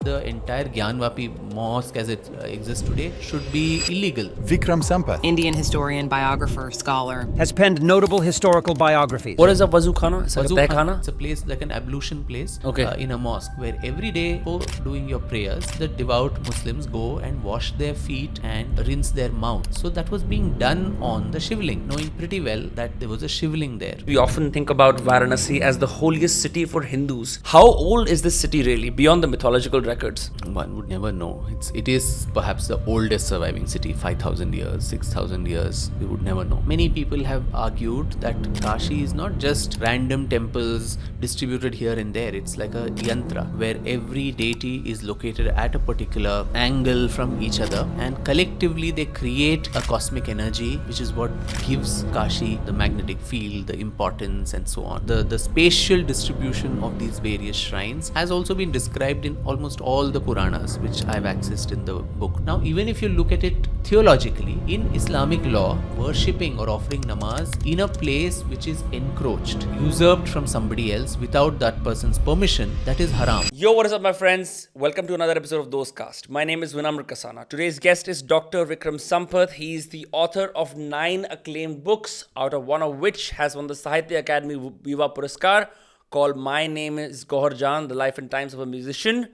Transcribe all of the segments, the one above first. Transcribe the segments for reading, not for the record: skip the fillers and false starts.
the entire Gyanvapi Mosque as it exists today should be illegal. Vikram Sampath, Indian historian, biographer, scholar, has penned notable historical biographies. What is a wazu khana? It's like a tehkhana? It's a place like an ablution place Okay. in a mosque where every day before doing your prayers, the devout Muslims go and wash their feet and rinse their mouth. So that was being done on the Shivling, knowing pretty well that there was a Shivling there. We often think about Varanasi as the holiest city for Hindus. How old is this city really, beyond the mythological records? One would never know. It is perhaps the oldest surviving city, 5,000 years, 6,000 years. We would never know. Many people have argued that Kashi is not just random temples distributed here and there. It's like a yantra where every deity is located at a particular angle from each other, and collectively they create a cosmic energy, which is what gives Kashi the magnetic field, the importance, and so on. The spatial distribution of these various shrines has also been described in almost all the Puranas, which I've accessed in the book. Now, even if you look at it theologically, in Islamic law, worshipping or offering namaz in a place which is encroached, usurped from somebody else without that person's permission, that is haram. Yo, what is up, my friends? Welcome to another episode of Dostcast. My name is Vinamre and today's guest is Dr. Vikram Sampath. He is the author of 9 acclaimed books, out of one of which has won the Sahitya Academy Viva Puraskar, called My Name is Goharjan, The Life and Times of a Musician.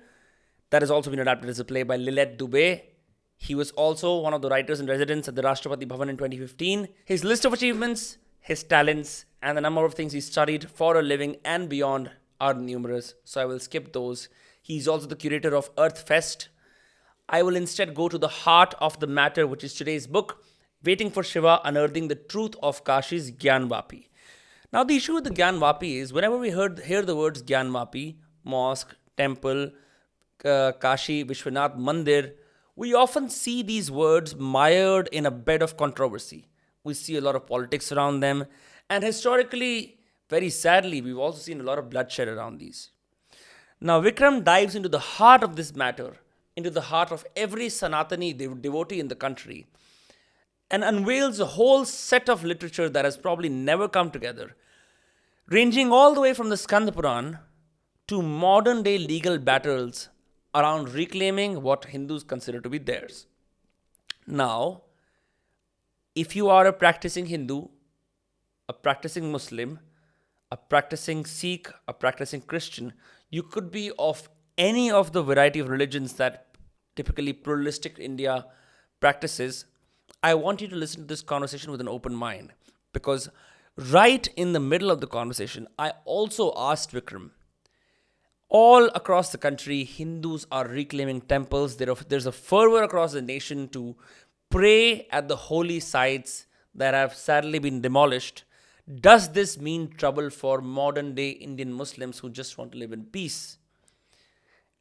That has also been adapted as a play by Lilette Dubé. He was also one of the writers in residence at the Rashtrapati Bhavan in 2015. His list of achievements, his talents, and the number of things he studied for a living and beyond are numerous, so I will skip those. He's also the curator of Earth Fest. I will instead go to the heart of the matter, which is today's book, Waiting for Shiva, Unearthing the Truth of Kashi's Gyanvapi. Now, the issue with the Gyanvapi is, whenever we hear the words Gyanvapi, mosque, temple, Kashi, Vishwanath, Mandir, we often see these words mired in a bed of controversy. We see a lot of politics around them, and historically, very sadly, we've also seen a lot of bloodshed around these. Now, Vikram dives into the heart of this matter, into the heart of every Sanatani devotee in the country, and unveils a whole set of literature that has probably never come together, ranging all the way from the Skanda Puran to modern day legal battles around reclaiming what Hindus consider to be theirs. Now, if you are a practicing Hindu, a practicing Muslim, a practicing Sikh, a practicing Christian, you could be of any of the variety of religions that typically pluralistic India practices. I want you to listen to this conversation with an open mind, because right in the middle of the conversation, I also asked Vikram, all across the country, Hindus are reclaiming temples. There's a fervor across the nation to pray at the holy sites that have sadly been demolished. Does this mean trouble for modern day Indian Muslims who just want to live in peace?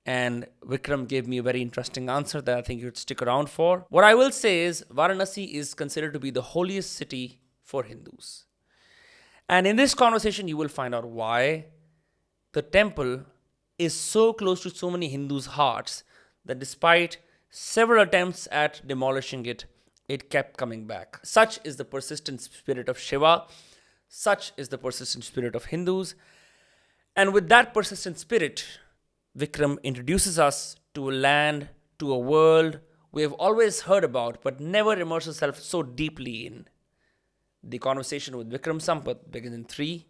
And Vikram gave me a very interesting answer that I think you'd stick around for. What I will say is, Varanasi is considered to be the holiest city for Hindus. And in this conversation, you will find out why the temple is so close to so many Hindus' hearts that despite several attempts at demolishing it, it kept coming back. Such is the persistent spirit of Shiva. Such is the persistent spirit of Hindus. And with that persistent spirit, Vikram introduces us to a land, to a world we have always heard about but never immersed ourselves so deeply in. The conversation with Vikram Sampath begins in 3,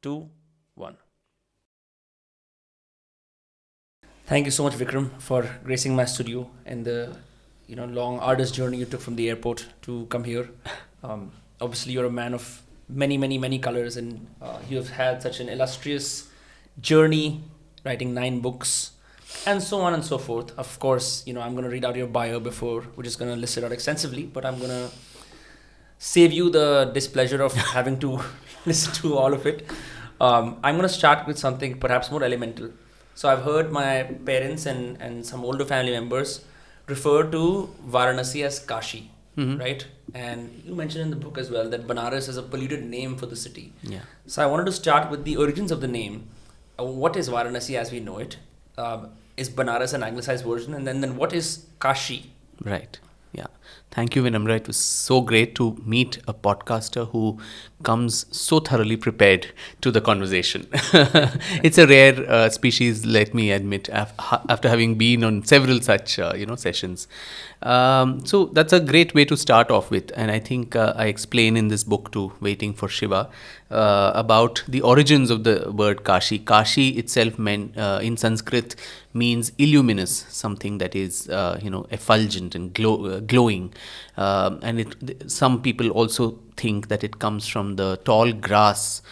2, 1. Thank you so much, Vikram, for gracing my studio and the long, arduous journey you took from the airport to come here. Obviously, you're a man of many, many, many colors, and you have had such an illustrious journey, writing 9 books, and so on and so forth. Of course, I'm going to read out your bio before, we're just going to list it out extensively, but I'm going to save you the displeasure of having to listen to all of it. I'm going to start with something perhaps more elemental. So I've heard my parents and some older family members refer to Varanasi as Kashi, right? And you mentioned in the book as well that Banaras is a polluted name for the city. Yeah. So I wanted to start with the origins of the name. What is Varanasi as we know it? Is Banaras an anglicized version? And then what is Kashi? Right. Yeah. Thank you, Vinamre. It was so great to meet a podcaster who comes so thoroughly prepared to the conversation. It's a rare species, let me admit, after having been on several such sessions. So that's a great way to start off with, and I think I explain in this book too, Waiting for Shiva, about the origins of the word Kashi. Kashi itself meant in Sanskrit means illuminous, something that is effulgent and glowing, and some people also think that it comes from the tall grass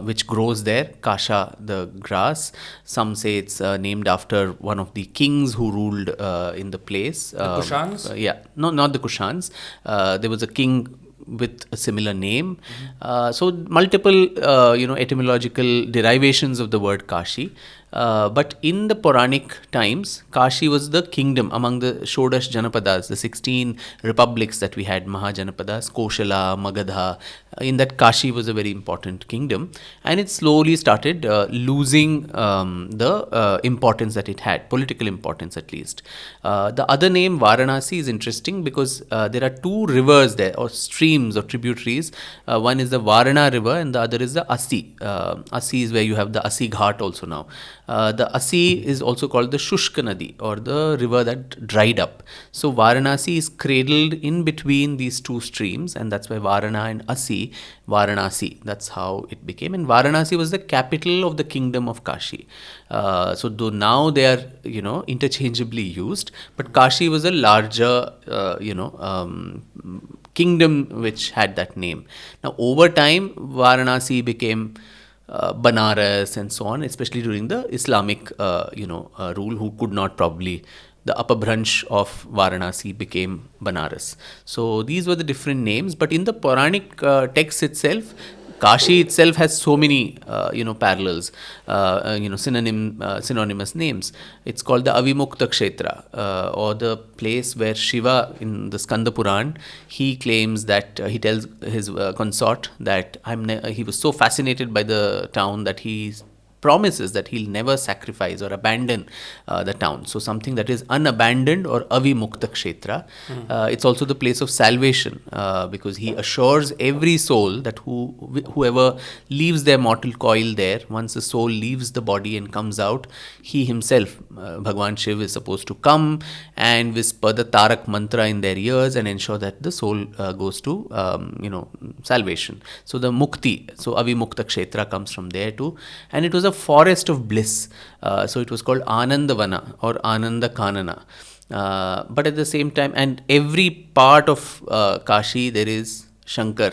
which grows there, kasha, the grass. Some say it's named after one of the kings who ruled in the place. The Kushans? Yeah, no, not the Kushans. There was a king with a similar name. So multiple, etymological derivations of the word Kashi. But in the Puranic times, Kashi was the kingdom among the Shodash Janapadas, the 16 republics that we had, Mahajanapadas, Koshala, Magadha. In that, Kashi was a very important kingdom, and it slowly started losing the importance that it had, political importance at least. The other name, Varanasi, is interesting because there are two rivers there, or streams or tributaries. One is the Varana river, and the other is the Asi. Asi is where you have the Asi Ghat also now. The Asi is also called the Shushka Nadi, or the river that dried up. So Varanasi is cradled in between these two streams, and that's why Varana and Asi, Varanasi. That's how it became. And Varanasi was the capital of the kingdom of Kashi. So though now they are, interchangeably used, but Kashi was a larger, kingdom which had that name. Now over time, Varanasi became Banaras and so on, especially during the Islamic, rule, who could not probably, the upper branch of Varanasi became Banaras. So these were the different names, but in the Puranic text itself, Kashi itself has so many, parallels, synonymous names. It's called the Avimukta Kshetra, or the place where Shiva, in the Skanda Puran, he claims that he tells his consort that he was so fascinated by the town that he promises that he'll never sacrifice or abandon the town. So something that is unabandoned, or avimukta kshetra. It's also the place of salvation, because he assures every soul that whoever leaves their mortal coil there, once the soul leaves the body and comes out, he himself, Bhagwan Shiv, is supposed to come and whisper the Tarak mantra in their ears and ensure that the soul goes to salvation. So the mukti, so avimukta kshetra comes from there too, and it was a forest of bliss. So it was called Anandavana or Ananda Kanana. But at the same time, and every part of Kashi, there is Shankar.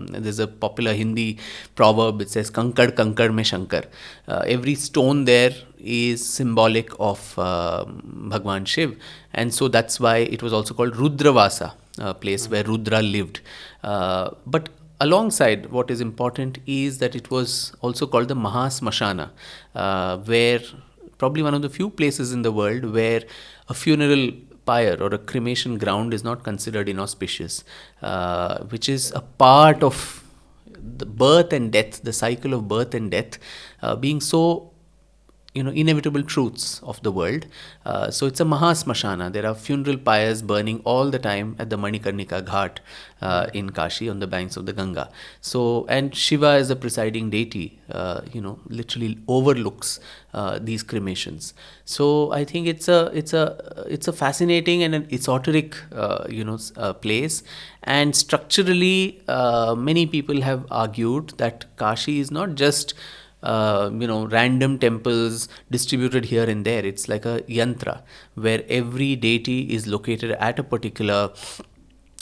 There's a popular Hindi proverb, it says Kankad Kankad mein Shankar. Every stone there is symbolic of Bhagwan Shiv, and so that's why it was also called Rudravasa, a place where Rudra lived. But alongside, what is important is that it was also called the Mahasmashana, where probably one of the few places in the world where a funeral pyre or a cremation ground is not considered inauspicious, which is a part of the birth and death, the cycle of birth and death, being so inevitable truths of the world. So it's a Mahasmashana. There are funeral pyres burning all the time at the Manikarnika Ghat in Kashi, on the banks of the Ganga. So, and Shiva, as the presiding deity, literally overlooks these cremations. So I think it's a fascinating and an esoteric place. And structurally, many people have argued that Kashi is not just random temples distributed here and there. It's like a yantra where every deity is located at a particular,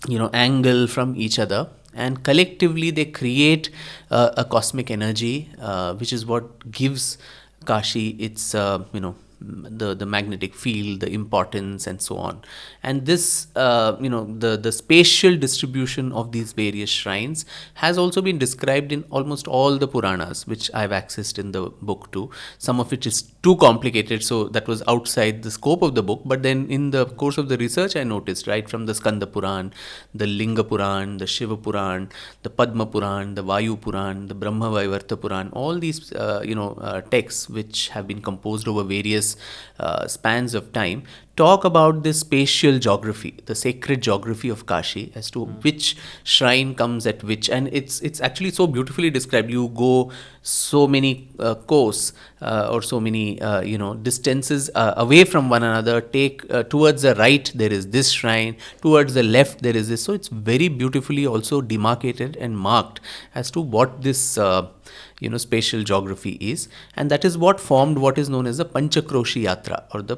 angle from each other, and collectively they create a cosmic energy, which is what gives Kashi its, the magnetic field, the importance, and so on. And this, the spatial distribution of these various shrines has also been described in almost all the Puranas, which I've accessed in the book too. Some of it is too complicated, so that was outside the scope of the book. But then in the course of the research, I noticed, right from the Skanda Puran, the Linga Puran, the Shiva Puran, the Padma Puran, the Vayu Puran, the Brahma Vaivarta Puran, all these, texts which have been composed over various various spans of time, talk about this spatial geography, the sacred geography of Kashi, as to which shrine comes at which, and it's actually so beautifully described. You go so many courses or so many distances away from one another. Take towards the right there is this shrine, towards the left there is this. So it's very beautifully also demarcated and marked as to what this spatial geography is, and that is what formed what is known as the Panchakroshi Yatra, or the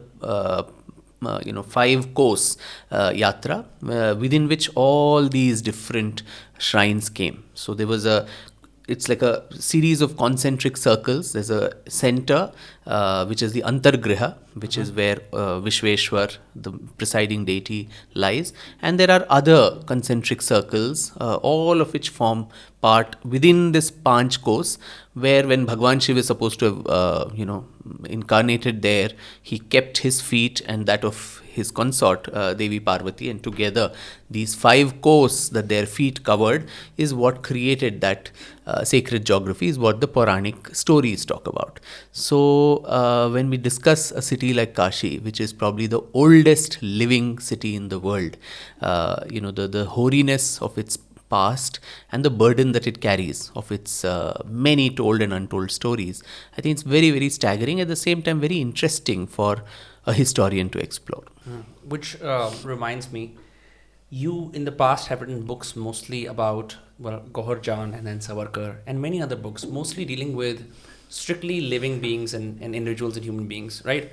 5-course yatra, within which all these different shrines came. So there was it's like a series of concentric circles. There's a center, which is the Antargriha, which is where Vishweshwar, the presiding deity, lies. And there are other concentric circles, all of which form part within this Panch course, where when Bhagwan Shiva is supposed to have, incarnated there, he kept his feet and that of his consort, Devi Parvati, and together these 5 courses that their feet covered is what created that sacred geography, is what the Puranic stories talk about. So when we discuss a city like Kashi, which is probably the oldest living city in the world, the hoariness of its past and the burden that it carries of its many told and untold stories, I think it's very, very staggering, at the same time very interesting for a historian to explore. Which reminds me, you in the past have written books mostly about Gohar Jan and then Savarkar and many other books, mostly dealing with strictly living beings and individuals and human beings, right?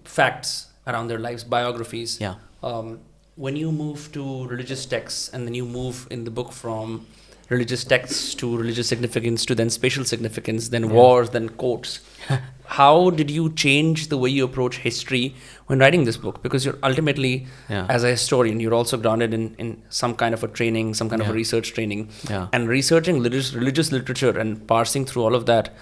Facts around their lives, biographies. Yeah. When you move to religious texts and then you move in the book from religious texts to religious significance to then spatial significance, then wars, then quotes, how did you change the way you approach history when writing this book? Because you're ultimately, as a historian, you're also grounded in some kind of a training, some kind of a research training. And researching religious literature and parsing through all of that,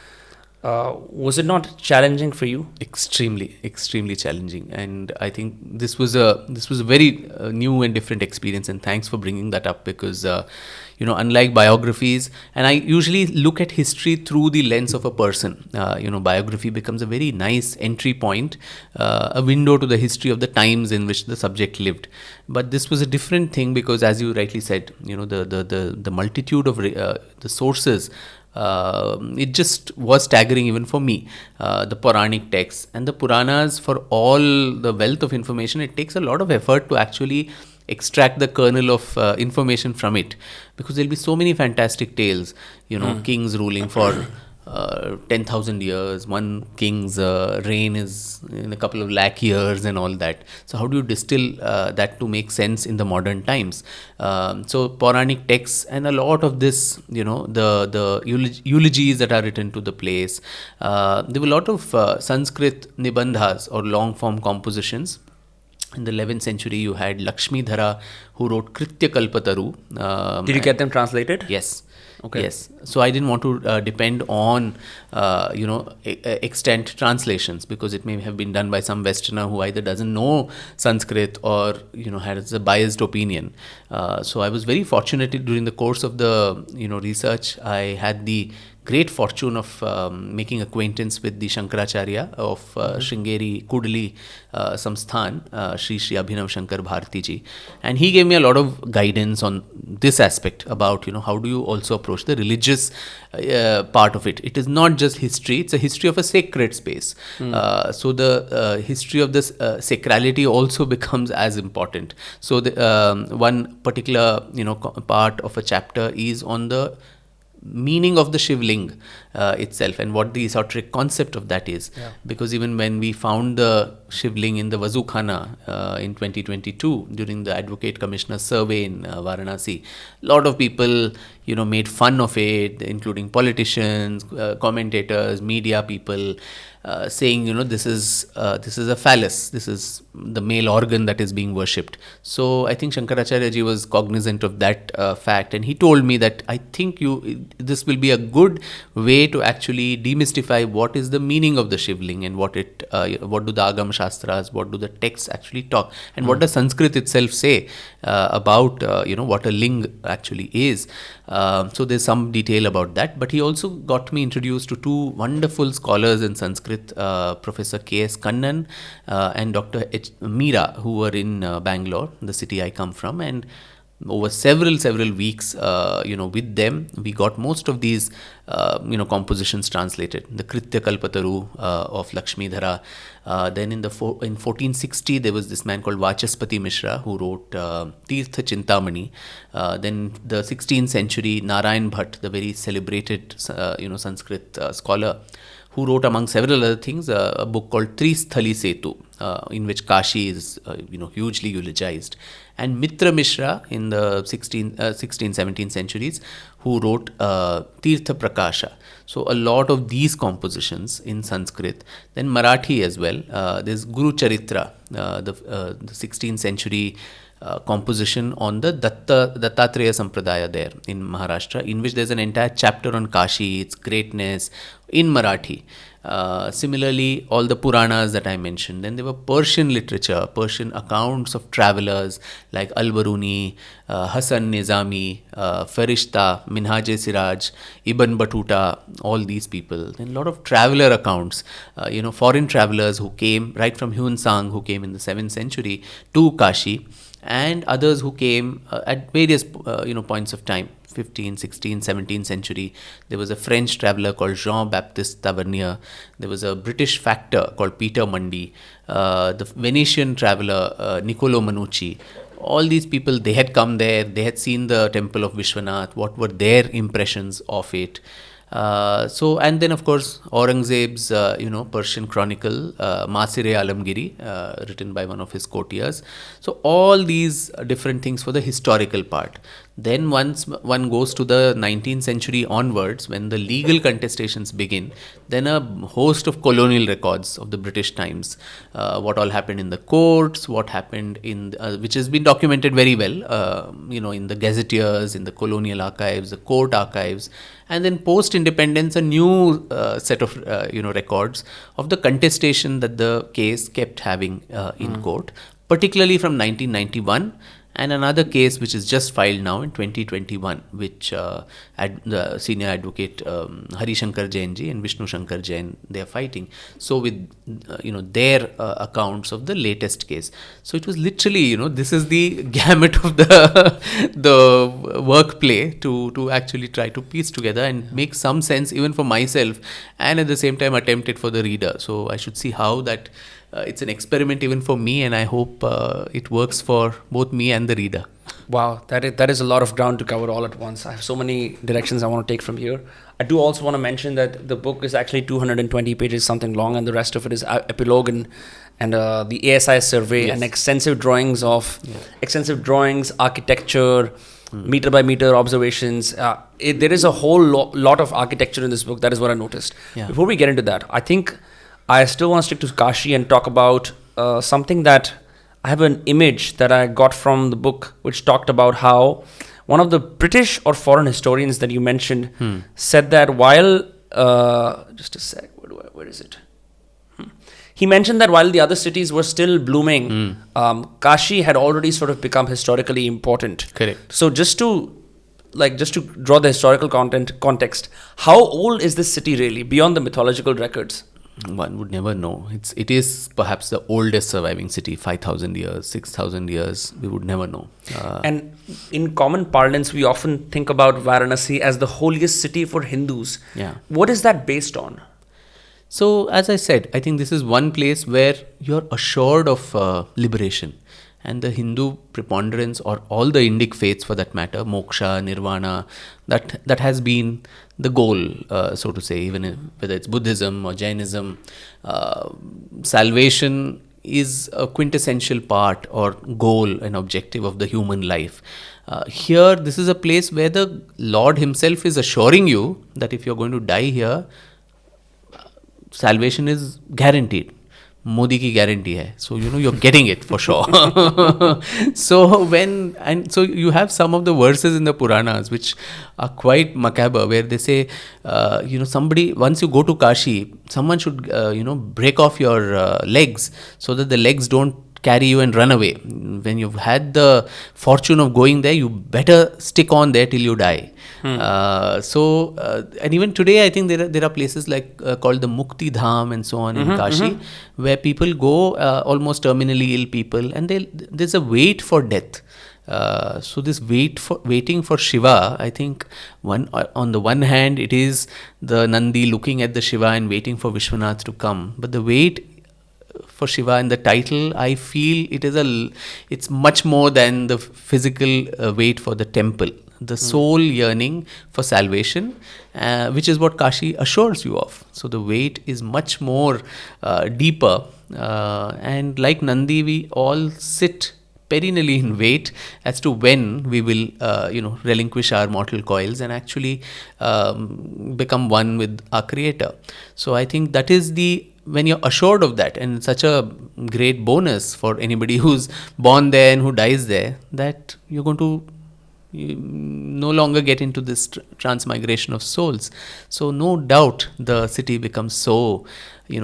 was it not challenging for you? Extremely challenging, and I think this was a very new and different experience. And thanks for bringing that up, because unlike biographies, and I usually look at history through the lens of a person. Biography becomes a very nice entry point, a window to the history of the times in which the subject lived. But this was a different thing, because as you rightly said, the multitude of the sources. It just was staggering even for me. The Puranic texts and the Puranas, for all the wealth of information, it takes a lot of effort to actually extract the kernel of information from it, because there'll be so many fantastic tales, kings ruling for 10,000 years, one king's reign is in a couple of lakh years and all that. So how do you distill that to make sense in the modern times? So Puranic texts and a lot of this, the eulogies that are written to the place. There were a lot of Sanskrit nibandhas, or long form compositions. In the 11th century, you had Lakshmidhara, who wrote Kritya Kalpataru. Did you get them translated? Yes. Okay. Yes. So I didn't want to depend on, extant translations, because it may have been done by some Westerner who either doesn't know Sanskrit or, has a biased opinion. So I was very fortunate during the course of the, research. I had the great fortune of making acquaintance with the Shankaracharya of Sringeri Kudli Samsthan, Shri Abhinav Shankar Bharati ji. And he gave me a lot of guidance on this aspect about, how do you also approach the religious part of it. It is not just history, it's a history of a sacred space. So the history of this sacrality also becomes as important. So the, one particular, part of a chapter is on the meaning of the Shivling itself and what the esoteric concept of that is. Because even when we found the Shivling in the Wazukhana in 2022 during the Advocate Commissioner's survey in Varanasi, a lot of people made fun of it, including politicians, commentators, media people, saying this is a phallus, this is the male organ that is being worshipped. So I think Shankaracharya ji was cognizant of that fact, and he told me that I think this will be a good way to actually demystify what is the meaning of the Shivling and what do the Agam Shastras, what do the texts actually talk, and what does Sanskrit itself say about what a ling actually is. So there's some detail about that. But he also got me introduced to two wonderful scholars in Sanskrit, Sanskrit, Professor K.S. Kannan and Dr. Meera, who were in Bangalore, the city I come from, and over several weeks, with them, we got most of these, compositions translated. The Kritya Kalpataru of Lakshmidhara. Then in 1460, there was this man called Vachaspati Mishra who wrote Tirtha Chintamani. Then the 16th century, Narayan Bhatt, the very celebrated, Sanskrit scholar, who wrote, among several other things, a book called Tristhali Setu, in which Kashi is, hugely eulogized. And Mitra Mishra in the 16th, 17th centuries, who wrote Tirtha Prakasha. So a lot of these compositions in Sanskrit. Then Marathi as well. There's Guru Charitra, the 16th century composition on the Dattatreya Sampradaya there in Maharashtra, in which there's an entire chapter on Kashi, its greatness, in Marathi. Similarly, all the Puranas that I mentioned. Then there were Persian literature, Persian accounts of travelers like Al-Baruni, Hasan Nizami, Farishta, Minhaj Siraj, Ibn Battuta, all these people. Then a lot of traveler accounts, foreign travelers who came right from Hyun Sang, who came in the 7th century to Kashi, and others who came at various points of time. 15th, 16th, 17th century. There was a French traveler called Jean-Baptiste Tavernier. There was a British factor called Peter Mundy. The Venetian traveler Niccolo Manucci. All these people, they had come there. They had seen the temple of Vishwanath. What were their impressions of it? And then of course Aurangzeb's Persian chronicle, Masire Alamgiri, written by one of his courtiers. So all these different things for the historical part. Then once one goes to the 19th century onwards, when the legal contestations begin, then a host of colonial records of the British times, what all happened in the courts, what happened in, which has been documented very well, in the gazetteers, in the colonial archives, the court archives, and then post-independence, a new set of, records of the contestation that the case kept having in court, particularly from 1991. And another case which is just filed now in 2021, which the senior advocate Hari Shankar Jain ji and Vishnu Shankar Jain, they are fighting. So with their accounts of the latest case. So it was literally, this is the gamut of the work play to actually try to piece together and make some sense even for myself, and at the same time attempt it for the reader. So I should see how that. It's an experiment even for me, and I hope it works for both me and the reader. Wow, that is a lot of ground to cover all at once. I have so many directions I want to take from here. I do also want to mention that the book is actually 220 pages, something long, and the rest of it is epilogue and the ASI survey, yes, and extensive drawings, architecture, meter by meter observations. There is a whole lot of architecture in this book. That is what I noticed. Yeah. Before we get into that, I think I still want to stick to Kashi and talk about something that I have an image that I got from the book, which talked about how one of the British or foreign historians that you mentioned said that while, just a sec, where is it? He mentioned that while the other cities were still blooming, Kashi had already sort of become historically important. Correct. So just to draw the historical context, how old is this city really beyond the mythological records? One would never know. It is perhaps the oldest surviving city, 5,000 years, 6,000 years. We would never know. And in common parlance, we often think about Varanasi as the holiest city for Hindus. Yeah. What is that based on? So, as I said, I think this is one place where you're assured of liberation. And the Hindu preponderance, or all the Indic faiths for that matter, moksha, nirvana, that has been the goal, so to say, even whether it's Buddhism or Jainism. Salvation is a quintessential part or goal and objective of the human life. Here, this is a place where the Lord himself is assuring you that if you're going to die here, salvation is guaranteed. Modi ki guarantee hai. So, you're getting it for sure. So you have some of the verses in the Puranas which are quite macabre, where they say, somebody, once you go to Kashi, someone should, break off your legs so that the legs don't carry you and run away. When you've had the fortune of going there, you better stick on there till you die. And even today, I think there are places like called the Mukti Dham and so on in Kashi, where people go, almost terminally ill people, and there's a wait for death. So this waiting for Shiva, I think on the one hand it is the Nandi looking at the Shiva and waiting for Vishwanath to come, but the wait for Shiva in the title, I feel it's much more than the physical wait for the temple. The soul yearning for salvation, which is what Kashi assures you of. So the wait is much more deeper, and like Nandi, we all sit perennially in wait as to when we will, relinquish our mortal coils and actually become one with our Creator. So I think that is when you're assured of that, and it's such a great bonus for anybody who's born there and who dies there, that you're going to no longer get into this transmigration of souls. So no doubt the city becomes so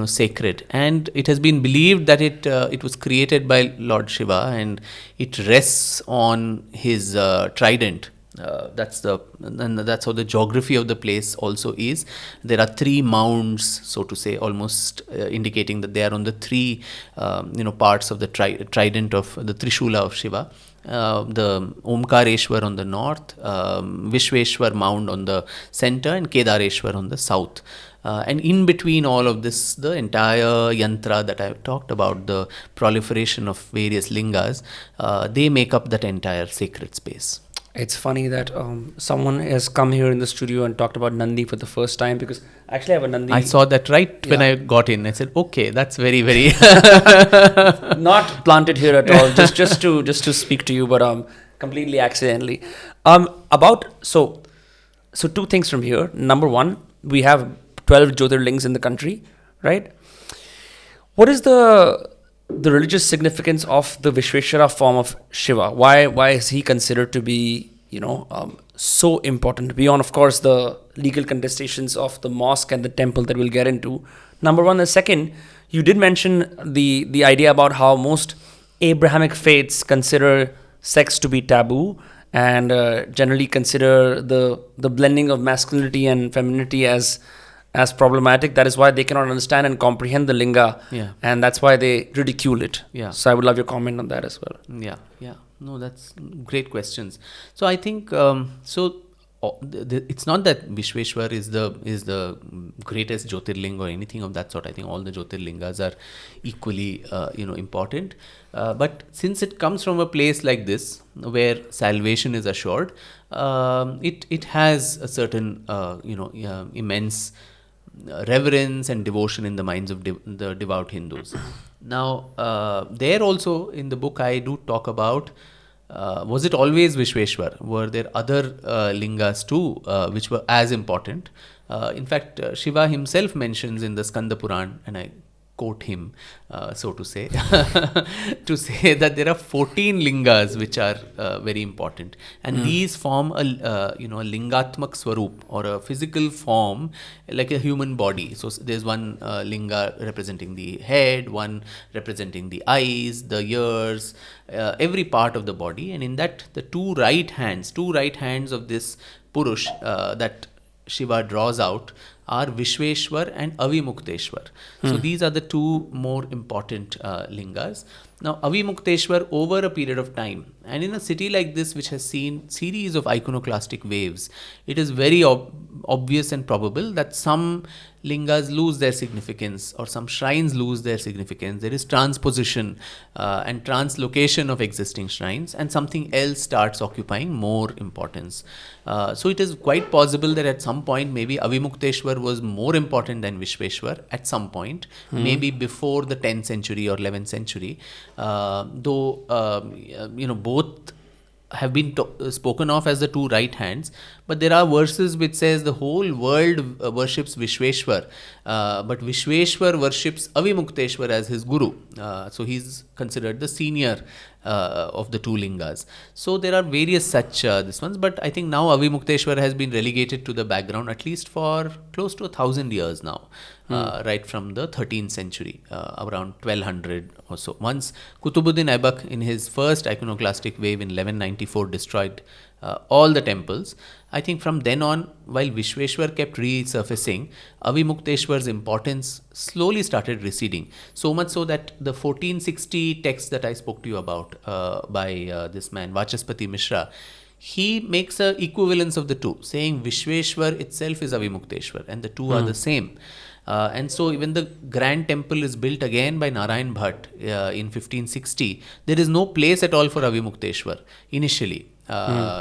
sacred, and it has been believed that it was created by Lord Shiva, and it rests on his trident. That's how the geography of the place also is. There are 3 mounds, so to say, almost indicating that they are on the 3 parts of the trident of the Trishula of Shiva. The Omkareshwar on the north, Vishweshwar mound on the center, and Kedareshwar on the south. And in between all of this, the entire yantra that I've talked about, the proliferation of various lingas, they make up that entire sacred space. It's funny that someone has come here in the studio and talked about Nandi for the first time, because actually I have a Nandi. I saw that when I got in. I said, okay, that's very, very not planted here at all. just to speak to you, but completely accidentally. So 2 things from here. Number 1, we have 12 Jyotirlings in the country, right? What is the religious significance of the Vishweshwara form of Shiva? Why is he considered to be so important, beyond of course the legal contestations of the mosque and the temple that we'll get into? Number 1. The second, you did mention the idea about how most Abrahamic faiths consider sex to be taboo, and generally consider the blending of masculinity and femininity as problematic. That is why they cannot understand and comprehend the linga, and that's why they ridicule it. So I would love your comment on that as well. No, that's great questions. So I think it's not that Vishweshwar is the greatest Jyotirling or anything of that sort. I think all the Jyotirlingas are equally important, but since it comes from a place like this where salvation is assured, it has a certain immense reverence and devotion in the minds of the devout Hindus. Now, there also in the book I do talk about, was it always Vishweshwar? Were there other lingas too, which were as important? In fact, Shiva himself mentions in the Skanda Puran, and I quote him, so to say, to say that there are 14 lingas which are very important, and these form a lingatmak swarup, or a physical form like a human body. So there's one linga representing the head, one representing the eyes, the ears, every part of the body, and in that the two right hands of this Purush that Shiva draws out are Vishweshwar and Avimukteshwar. So these are the 2 more important lingas. Now, Avimukteshwar, over a period of time, and in a city like this which has seen series of iconoclastic waves, it is very obvious and probable that some lingas lose their significance, or some shrines lose their significance. There is transposition and translocation of existing shrines, and something else starts occupying more importance. So it is quite possible that at some point maybe Avimukteshwar was more important than Vishweshwar at some point, maybe before the 10th century or 11th century, though both have been spoken of as the 2 right hands, but there are verses which says the whole world worships Vishweshwar, but Vishweshwar worships Avimukteshwar as his guru, so he's considered the senior of the 2 lingas. So there are various such this ones, but I think now Avimukteshwar has been relegated to the background, at least for close to 1,000 years now. right from the 13th century, around 1200 or so. Once Qutbuddin Aibak, in his first iconoclastic wave in 1194, destroyed all the temples, I think from then on, while Vishweshwar kept resurfacing, Avimukteshwar's importance slowly started receding. So much so that the 1460 text that I spoke to you about by this man, Vachaspati Mishra, he makes a equivalence of the two, saying Vishweshwar itself is Avimukteshwar and the two are the same. And so even the grand temple is built again by Narayan Bhatt in 1560. There is no place at all for Avimukteshwar initially.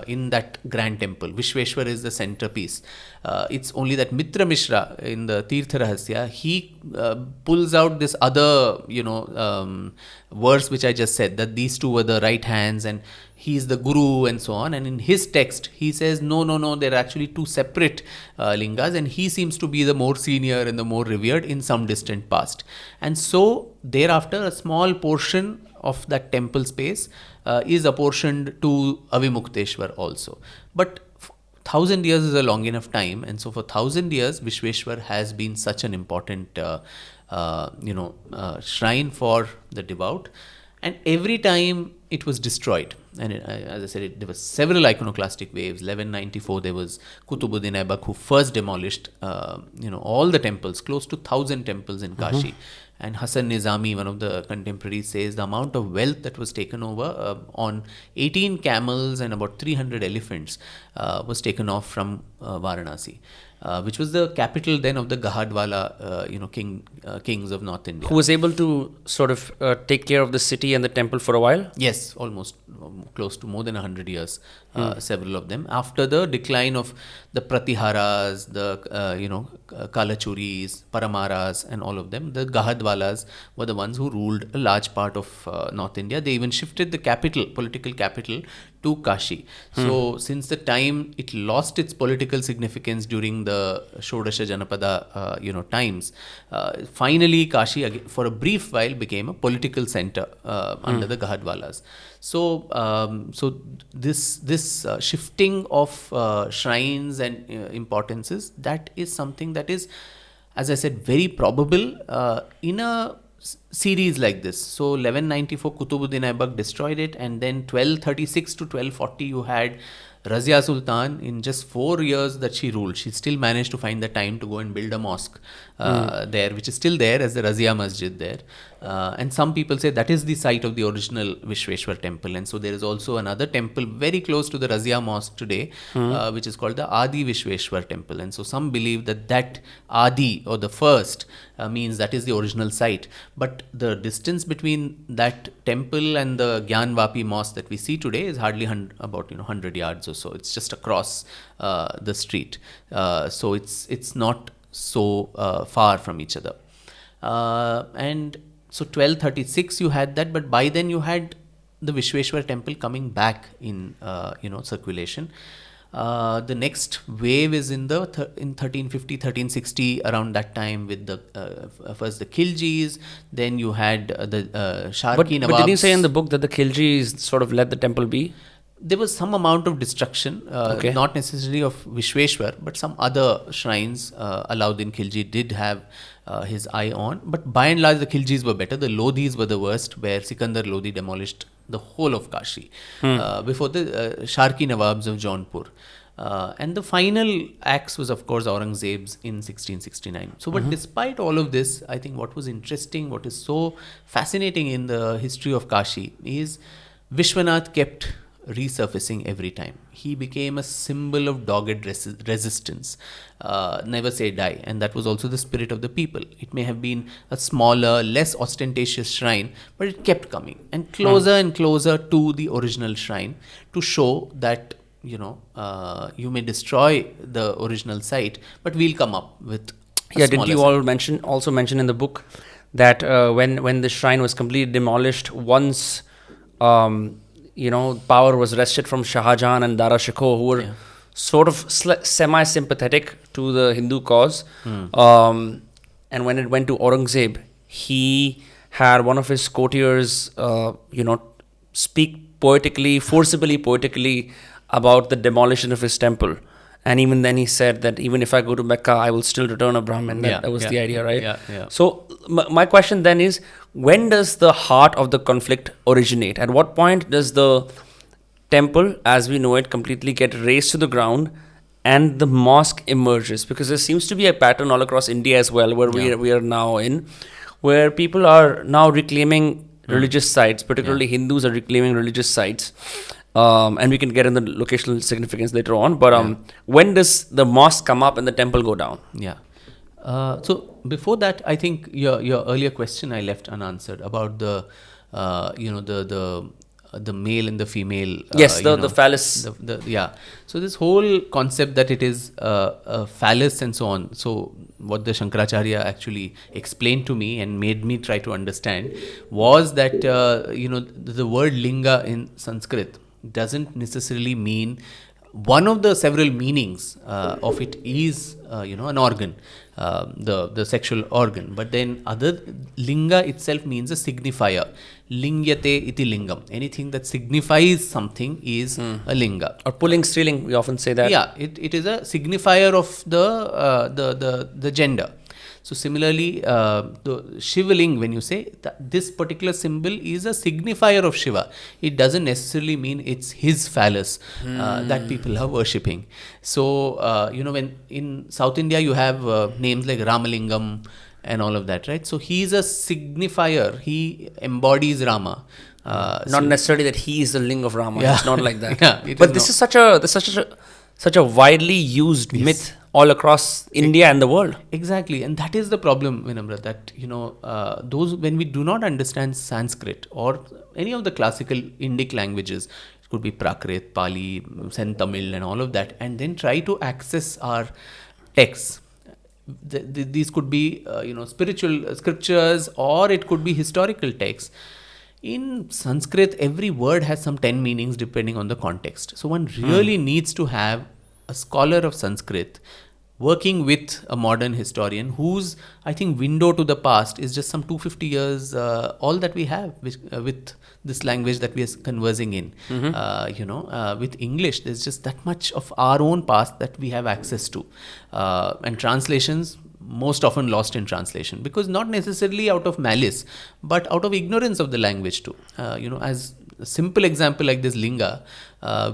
In that grand temple, Vishweshwar is the centerpiece. It's only that Mitra Mishra in the Tirtha Rahasya, he pulls out this other, verse which I just said, that these two were the right hands and he is the guru and so on. And in his text, he says, no, they're actually two separate lingas, and he seems to be the more senior and the more revered in some distant past. And so thereafter, a small portion of that temple space is apportioned to Avimukteshwar also. But 1000 years is a long enough time, and so for 1000 years, Vishweshwar has been such an important shrine for the devout. And every time it was destroyed, and as I said, there were several iconoclastic waves. 1194, there was Qutbuddin Aibak, who first demolished, all the temples, close to 1000 temples in Kashi. And Hassan Nizami, one of the contemporaries, says the amount of wealth that was taken over on 18 camels and about 300 elephants was taken off from Varanasi, which was the capital then of the Gahadwala, kings of North India. Who was able to sort of take care of the city and the temple for a while? Yes, almost close to more than 100 years, several of them. After the decline of the Pratiharas, the, Kalachuris, Paramaras and all of them, the Gahadwalas were the ones who ruled a large part of North India. They even shifted the capital, political capital, to Kashi. So since the time it lost its political significance during the Shodasha Janapada, times, finally Kashi, again, for a brief while, became a political center under the Gahadwalas. So, this shifting of shrines and importances, that is something that is, as I said, very probable in a series like this. So 1194, Qutbuddin Aibak destroyed it, and then 1236 to 1240 you had Razia Sultan. In just 4 years that she ruled, she still managed to find the time to go and build a mosque there, which is still there as the Razia Masjid there. And some people say that is the site of the original Vishweshwar temple. And so there is also another temple very close to the Razia Mosque today, which is called the Adi Vishweshwar temple. And so some believe that Adi, or the first, means that is the original site. But the distance between that temple and the Gyanvapi Mosque that we see today is hardly about 100 yards or so. It's just across the street. So it's not so far from each other. And so 1236 you had that, but by then you had the Vishweshwar temple coming back in circulation. The next wave is in 1350, 1360, around that time, with the first the Khiljis, then you had the Sharki Nawabs. But didn't you say in the book that the Khiljis sort of let the temple be? There was some amount of destruction, not necessarily of Vishweshwar, but some other shrines Alauddin Khilji did have his eye on. But by and large, the Khiljis were better. The Lodhis were the worst, where Sikandar Lodhi demolished the whole of Kashi before the Sharki Nawabs of Jaunpur. And the final axe was, of course, Aurangzeb's in 1669. So, but despite all of this, I think what was interesting, what is so fascinating in the history of Kashi is Vishwanath kept resurfacing every time. He became a symbol of dogged resistance, never say die, and that was also the spirit of the people. It may have been a smaller, less ostentatious shrine, but it kept coming and closer to the original shrine, to show that you may destroy the original site, but we'll come up with didn't you also mention in the book that when the shrine was completely demolished, once power was wrested from Shah Jahan and Dara Shikoh, who were sort of semi-sympathetic to the Hindu cause. And when it went to Aurangzeb, he had one of his courtiers, speak forcibly poetically about the demolition of his temple. And even then he said that even if I go to Mecca, I will still return a Brahmin. That was the idea, right? Yeah. So my question then is, when does the heart of the conflict originate? At what point does the temple, as we know it, completely get razed to the ground and the mosque emerges? Because there seems to be a pattern all across India as well, where we are now in, where people are now reclaiming religious sites, particularly Hindus are reclaiming religious sites. And we can get into the locational significance later on. But when does the mosque come up and the temple go down? Yeah. So before that, I think your earlier question I left unanswered about the the male and the female. Yes, the phallus. So this whole concept that it is a phallus and so on. So what the Shankaracharya actually explained to me and made me try to understand was that the word linga in Sanskrit doesn't necessarily mean, one of the several meanings of it is an organ, the sexual organ, but then other linga itself means a signifier. Lingyate iti lingam, anything that signifies something is a linga. Or pulling, striling, we often say that. Yeah, it is a signifier of the gender. So similarly, the Shivling, when you say that this particular symbol is a signifier of Shiva, it doesn't necessarily mean it's his phallus that people are worshipping. So, when in South India you have names like Ramalingam and all of that, right? So he is a signifier. He embodies Rama. Not necessarily that he is the ling of Rama. Yeah. It's not like that. But this is such a widely used myth all across India and the world. Exactly, and that is the problem, Vinamra, that those, when we do not understand Sanskrit or any of the classical Indic languages, it could be Prakrit, Pali, Sen Tamil and all of that, and then try to access our texts. These could be spiritual scriptures, or it could be historical texts. In Sanskrit, every word has some 10 meanings depending on the context. So one really needs to have a scholar of Sanskrit working with a modern historian whose, I think, window to the past is just some 250 years, all that we have with this language that we are conversing in. With English, there's just that much of our own past that we have access to. And translations, most often lost in translation, because not necessarily out of malice, but out of ignorance of the language too. As a simple example like this linga,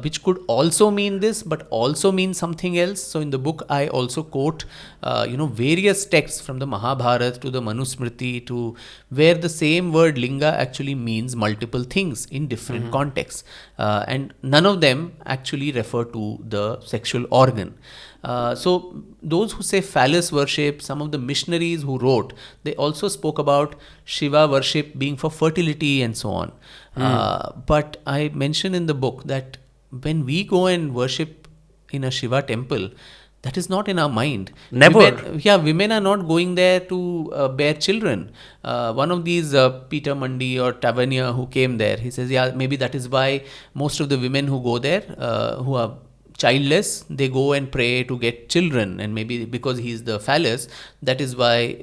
which could also mean this, but also mean something else. So in the book, I also quote, various texts from the Mahabharata to the Manusmriti, to where the same word linga actually means multiple things in different contexts. And none of them actually refer to the sexual organ. So those who say phallus worship, some of the missionaries who wrote, they also spoke about Shiva worship being for fertility and so on. But I mention in the book that when we go and worship in a Shiva temple, that is not in our mind. Never. Women are not going there to bear children. One of these, Peter Mandi or Tavernier, who came there, he says, maybe that is why most of the women who go there, who are childless, they go and pray to get children, and maybe because he's the phallus, that is why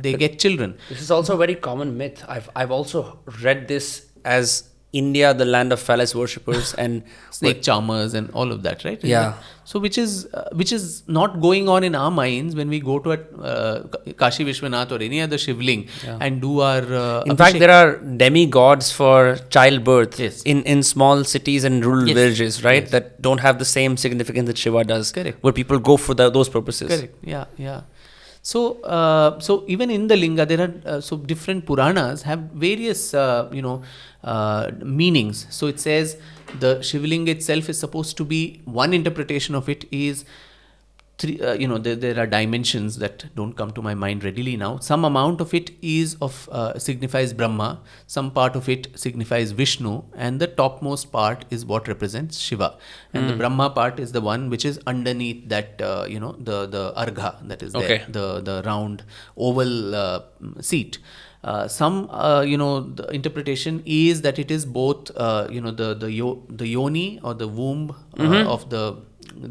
they get children. This is also a very common myth. I've also read this as India, the land of phallus worshippers and snake charmers and all of that, right? Yeah. So which is not going on in our minds when we go to a Kashi Vishwanath or any other Shivling and do our in fact, there are demigods for childbirth Yes. in small cities and rural villages, right? Yes. That don't have the same significance that Shiva does. Correct. Where people go for those purposes. Correct. Yeah. So even in the linga, there are different Puranas have various meanings. So it says the Shivling itself is supposed to be, one interpretation of it is three. There are dimensions that don't come to my mind readily now. Some amount of it is signifies Brahma. Some part of it signifies Vishnu, and the topmost part is what represents Shiva. And the Brahma part is the one which is underneath that. The argha that is there, Okay. the round oval seat. The interpretation is that it is both, the yoni or the womb of the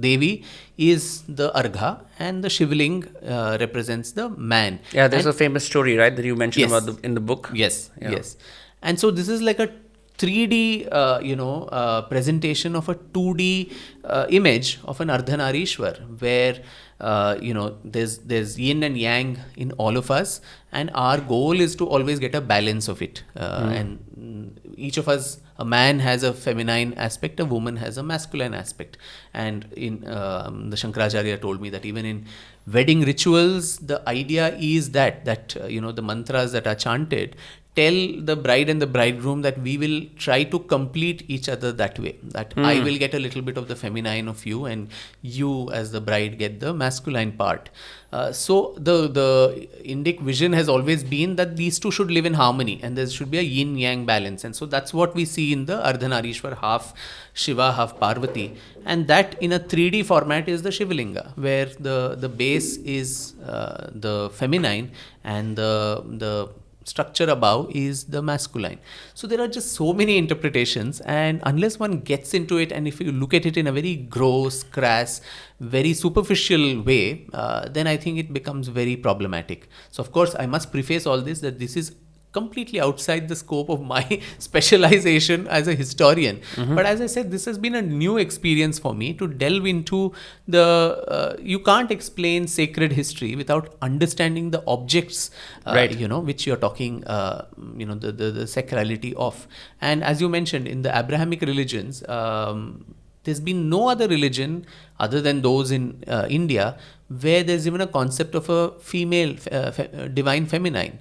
Devi is the argha, and the Shivling represents the man. Yeah, there's a famous story, right, that you mentioned Yes. about in the book. Yes, Yeah. yes. And so this is like a 3D, presentation of a 2D image of an Ardhanarishwar, where there's yin and yang in all of us, and our goal is to always get a balance of it. And each of us, a man has a feminine aspect, a woman has a masculine aspect. And in the Shankaracharya told me that even in wedding rituals, the idea is that the mantras that are chanted tell the bride and the bridegroom that we will try to complete each other that way. That I will get a little bit of the feminine of you, and you as the bride get the masculine part. So the Indic vision has always been that these two should live in harmony, and there should be a yin-yang balance. And so that's what we see in the Ardhanarishwar, half Shiva, half Parvati. And that in a 3D format is the Shivlinga, where the base is the feminine, and the structure above is the masculine. So there are just so many interpretations, and unless one gets into it, and if you look at it in a very gross, crass, very superficial way, then I think it becomes very problematic. So of course I must preface all this that this is completely outside the scope of my specialization as a historian. But as I said, this has been a new experience for me to delve into you can't explain sacred history without understanding the objects, which you're talking, the sacrality of. And as you mentioned, in the Abrahamic religions, there's been no other religion other than those in India where there's even a concept of a female, divine feminine.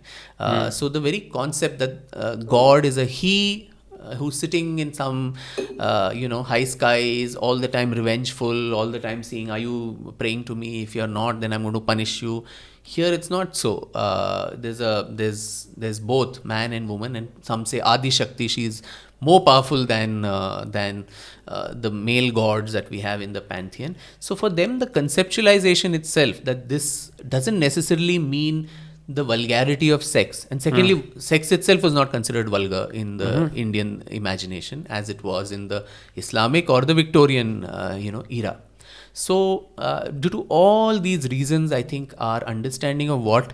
So the very concept that God is a he who's sitting in some, high skies, all the time revengeful, all the time saying, are you praying to me? If you're not, then I'm going to punish you. Here it's not so. There's both man and woman, and some say Adi Shakti, she's more powerful than the male gods that we have in the pantheon. So for them, the conceptualization itself, that this doesn't necessarily mean the vulgarity of sex. And secondly, sex itself was not considered vulgar in the Indian imagination as it was in the Islamic or the Victorian era. So due to all these reasons, I think our understanding of what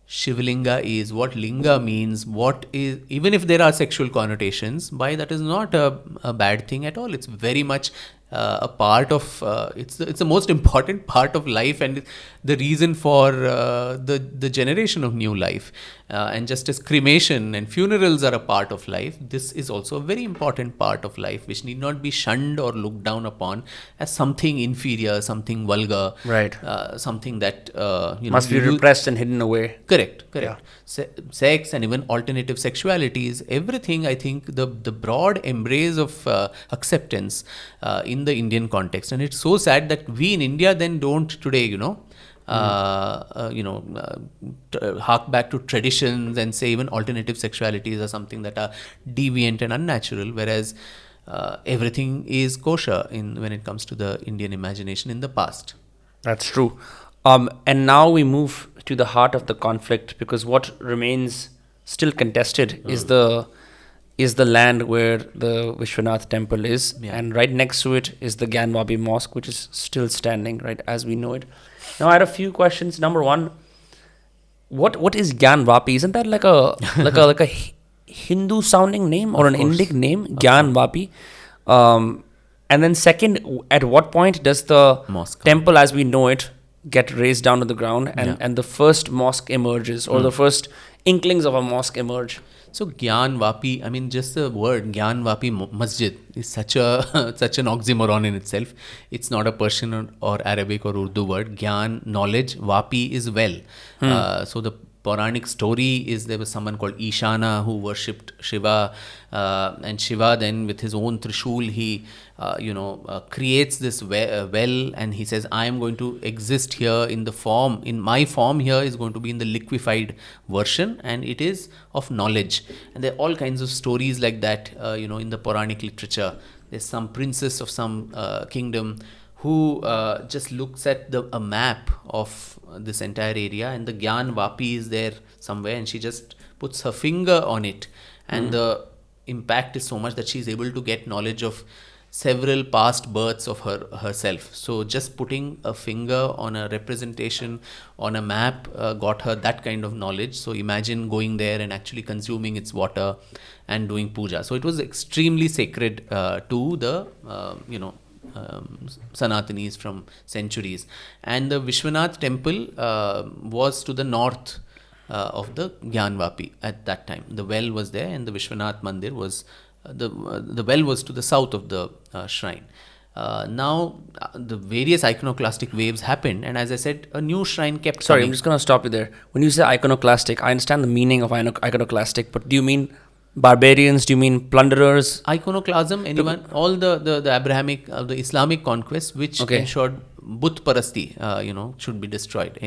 Shivlinga is, what Linga means, what is, even if there are sexual connotations, by that is not a bad thing at all. It's very much a part of, it's the most important part of life, and the reason for the generation of new life. And just as cremation and funerals are a part of life, this is also a very important part of life, which need not be shunned or looked down upon as something inferior, something vulgar, right? Something that must be repressed and hidden away. Correct. Yeah. Sex and even alternative sexualities, everything. I think the broad embrace of acceptance in the Indian context, and it's so sad that we in India then don't today, hark back to traditions and say even alternative sexualities are something that are deviant and unnatural, whereas everything is kosher when it comes to the Indian imagination in the past. That's true. And now we move to the heart of the conflict, because what remains still contested is the land where the Vishwanath temple is, and right next to it is the Gyanvapi Mosque, which is still standing, right, as we know it. Now, I had a few questions. Number one, what is Gyanvapi? Isn't that like a Hindu sounding name or an Indic name, Gyanvapi? And then second, at what point does the mosque temple as we know it get raised down to the ground, and the first mosque emerges, or the first inklings of a mosque emerge? So Gyanvapi, I mean, just the word Gyanvapi Masjid is such an oxymoron in itself. It's not a Persian or Arabic or Urdu word. Gyan, knowledge, Vapi is well. So the Puranic story is there was someone called Ishana who worshipped Shiva, and Shiva then with his own Trishul he creates this well, and he says, I am going to exist here in my form here is going to be in the liquefied version, and it is of knowledge. And there are all kinds of stories like that in the Puranic literature. There's some princess of some kingdom who just looks at a map of this entire area, and the Gyanvapi is there somewhere, and she just puts her finger on it, and the impact is so much that she's able to get knowledge of several past births of herself. So just putting a finger on a representation on a map got her that kind of knowledge. So imagine going there and actually consuming its water and doing puja. So it was extremely sacred to the Sanatanis from centuries. And the Vishwanath temple was to the north of the Gyanvapi at that time. The well was there, and the Vishwanath Mandir was the well was to the south of the shrine. The various iconoclastic waves happened, and as I said, a new shrine kept Sorry, coming. I'm just going to stop you there. When you say iconoclastic, I understand the meaning of iconoclastic, but do you mean barbarians? Do you mean plunderers? Iconoclasm, anyone, all the Abrahamic, the Islamic conquests which ensured Buddh Parasti, should be destroyed.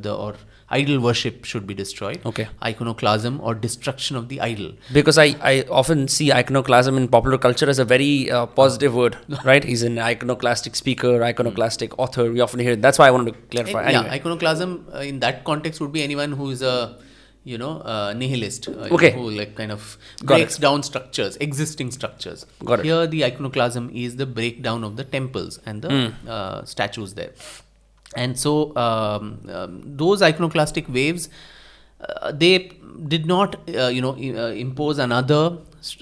Or idol worship should be destroyed. Okay. Iconoclasm or destruction of the idol. Because I often see iconoclasm in popular culture as a very positive word, right? He's an iconoclastic speaker, iconoclastic author. We often hear it. That's why I wanted to clarify. Anyway. Yeah, iconoclasm in that context would be anyone who is a nihilist, who like kind of breaks down structures, existing structures. Got it. Here the iconoclasm is the breakdown of the temples and the statues there. And so those iconoclastic waves, they did not impose another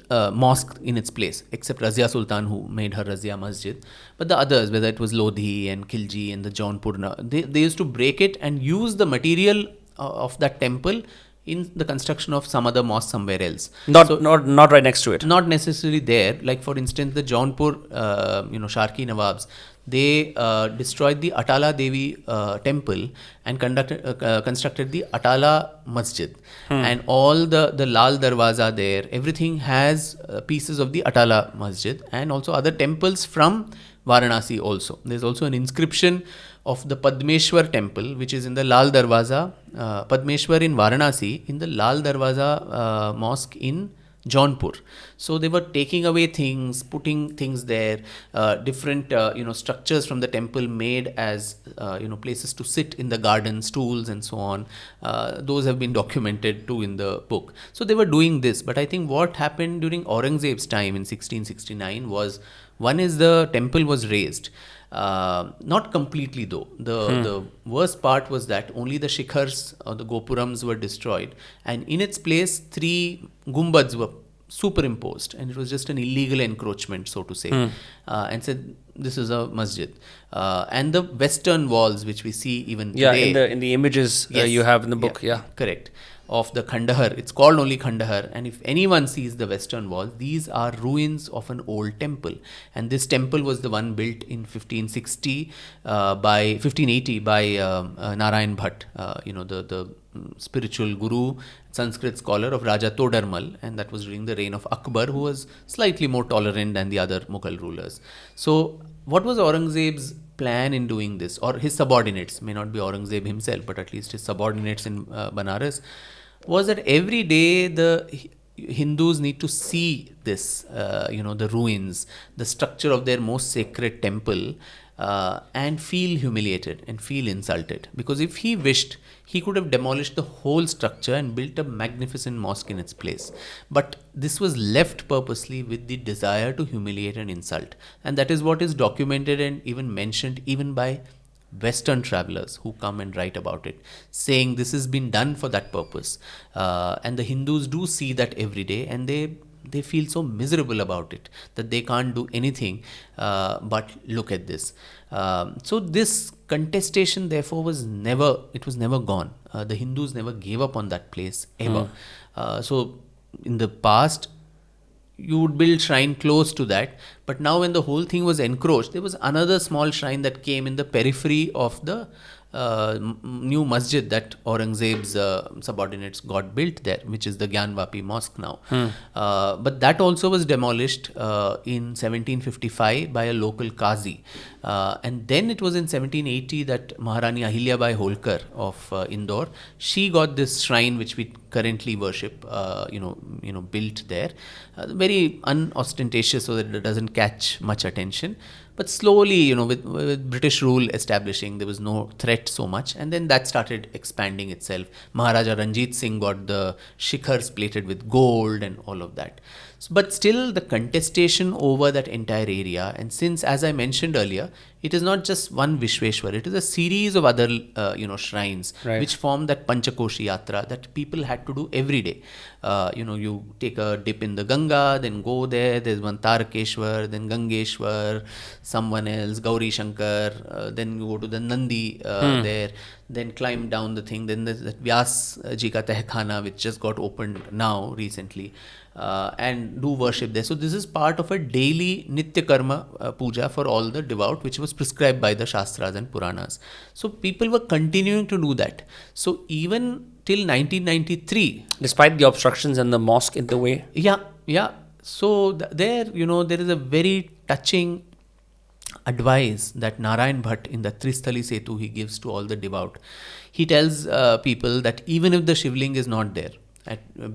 mosque in its place, except Razia Sultan, who made her Razia Masjid. But the others, whether it was Lodhi and Khilji and the Jaunpur, they used to break it and use the material of that temple in the construction of some other mosque somewhere else. Not right next to it. Not necessarily there. Like for instance, the Jaunpur, Sharki Nawabs, they destroyed the Atala Devi temple and constructed the Atala Masjid. And all the Lal Darwaza there, everything has pieces of the Atala Masjid and also other temples from Varanasi also. There's also an inscription of the Padmeshwar temple, which is in the Lal Darwaza, Padmeshwar in Varanasi, in the Lal Darwaza mosque in Jaunpur. So they were taking away things, putting things there, different structures from the temple made as places to sit in the garden, stools and so on. Those have been documented too in the book. So they were doing this, but I think what happened during Aurangzeb's time in 1669 was, one is the temple was razed. Not completely though. The worst part was that only the shikhars or the gopurams were destroyed, and in its place 3 gumbads were superimposed, and it was just an illegal encroachment, so to say. And said this is a masjid. And the western walls, which we see even today, in the images you have in the book, correct, of the Kandahar. It's called only Kandahar, and if anyone sees the western wall, these are ruins of an old temple. And this temple was the one built in 1580 by Narayan Bhatt, the spiritual guru, Sanskrit scholar of Raja Todarmal, and that was during the reign of Akbar, who was slightly more tolerant than the other Mughal rulers. So what was Aurangzeb's plan in doing this, or his subordinates, may not be Aurangzeb himself, but at least his subordinates in Banaras, was that every day the Hindus need to see this, the ruins, the structure of their most sacred temple, and feel humiliated and feel insulted. Because if he wished, he could have demolished the whole structure and built a magnificent mosque in its place. But this was left purposely with the desire to humiliate and insult. And that is what is documented and even mentioned even by Western travelers who come and write about it, saying this has been done for that purpose. And the Hindus do see that every day, and they feel so miserable about it that they can't do anything but look at this. So this contestation therefore was never gone. The Hindus never gave up on that place ever. So in the past, you would build shrine close to that, but now when the whole thing was encroached, there was another small shrine that came in the periphery of the new masjid that Aurangzeb's subordinates got built there, which is the Gyanvapi Mosque now. But that also was demolished in 1755 by a local Qazi. And then it was in 1780 that Maharani Ahilyabai Holkar of Indore, she got this shrine which we currently worship, built there. Very unostentatious, so that it doesn't catch much attention. But slowly, with British rule establishing, there was no threat so much. And then that started expanding itself. Maharaja Ranjit Singh got the shikhars plated with gold and all of that. But still, the contestation over that entire area, and since, as I mentioned earlier, it is not just one Vishweshwar, it is a series of other, shrines which form that Panchakoshi Yatra that people had to do every day. You take a dip in the Ganga, then go there. There's one Tarakeshwar, then Gangeshwar, someone else, Gauri Shankar. Then you go to the Nandi there. Then climb down the thing. Then there's that Vyas Ji ka Tehkhana, which just got opened now recently. And do worship there. So this is part of a daily Nitya Karma puja for all the devout, which was prescribed by the Shastras and Puranas. So people were continuing to do that. So even till 1993, Despite the obstructions and the mosque in the way. yeah. So there is a very touching advice that Narayan Bhatt in the Tristali Setu he gives to all the devout. He tells people that even if the Shivling is not there,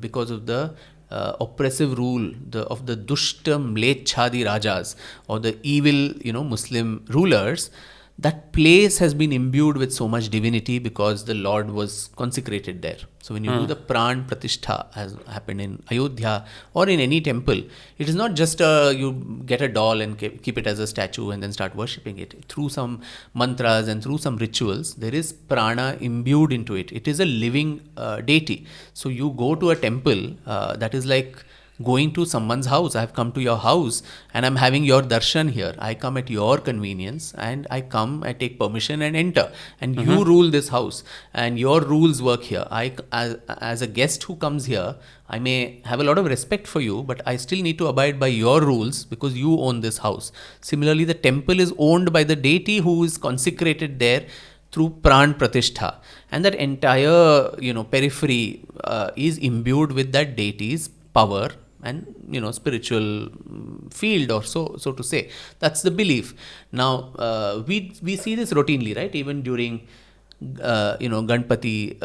because of the oppressive rule of the Dushta Mlechhadi Rajas, or the evil Muslim rulers, that place has been imbued with so much divinity because the Lord was consecrated there. So when you do the Pran Pratishtha, as happened in Ayodhya or in any temple, it is not just you get a doll and keep it as a statue and then start worshipping it. Through some mantras and through some rituals, there is prana imbued into it. It is a living deity. So you go to a temple that is like going to someone's house. I have come to your house and I'm having your darshan here. I come at your convenience and I take permission and enter. And you rule this house and your rules work here. As a guest who comes here, I may have a lot of respect for you, but I still need to abide by your rules because you own this house. Similarly, the temple is owned by the deity who is consecrated there through Pran Pratishtha. And that entire, periphery is imbued with that deity's power and spiritual field, or so to say. That's the belief. Now we see this routinely, right? Even during Ganpati,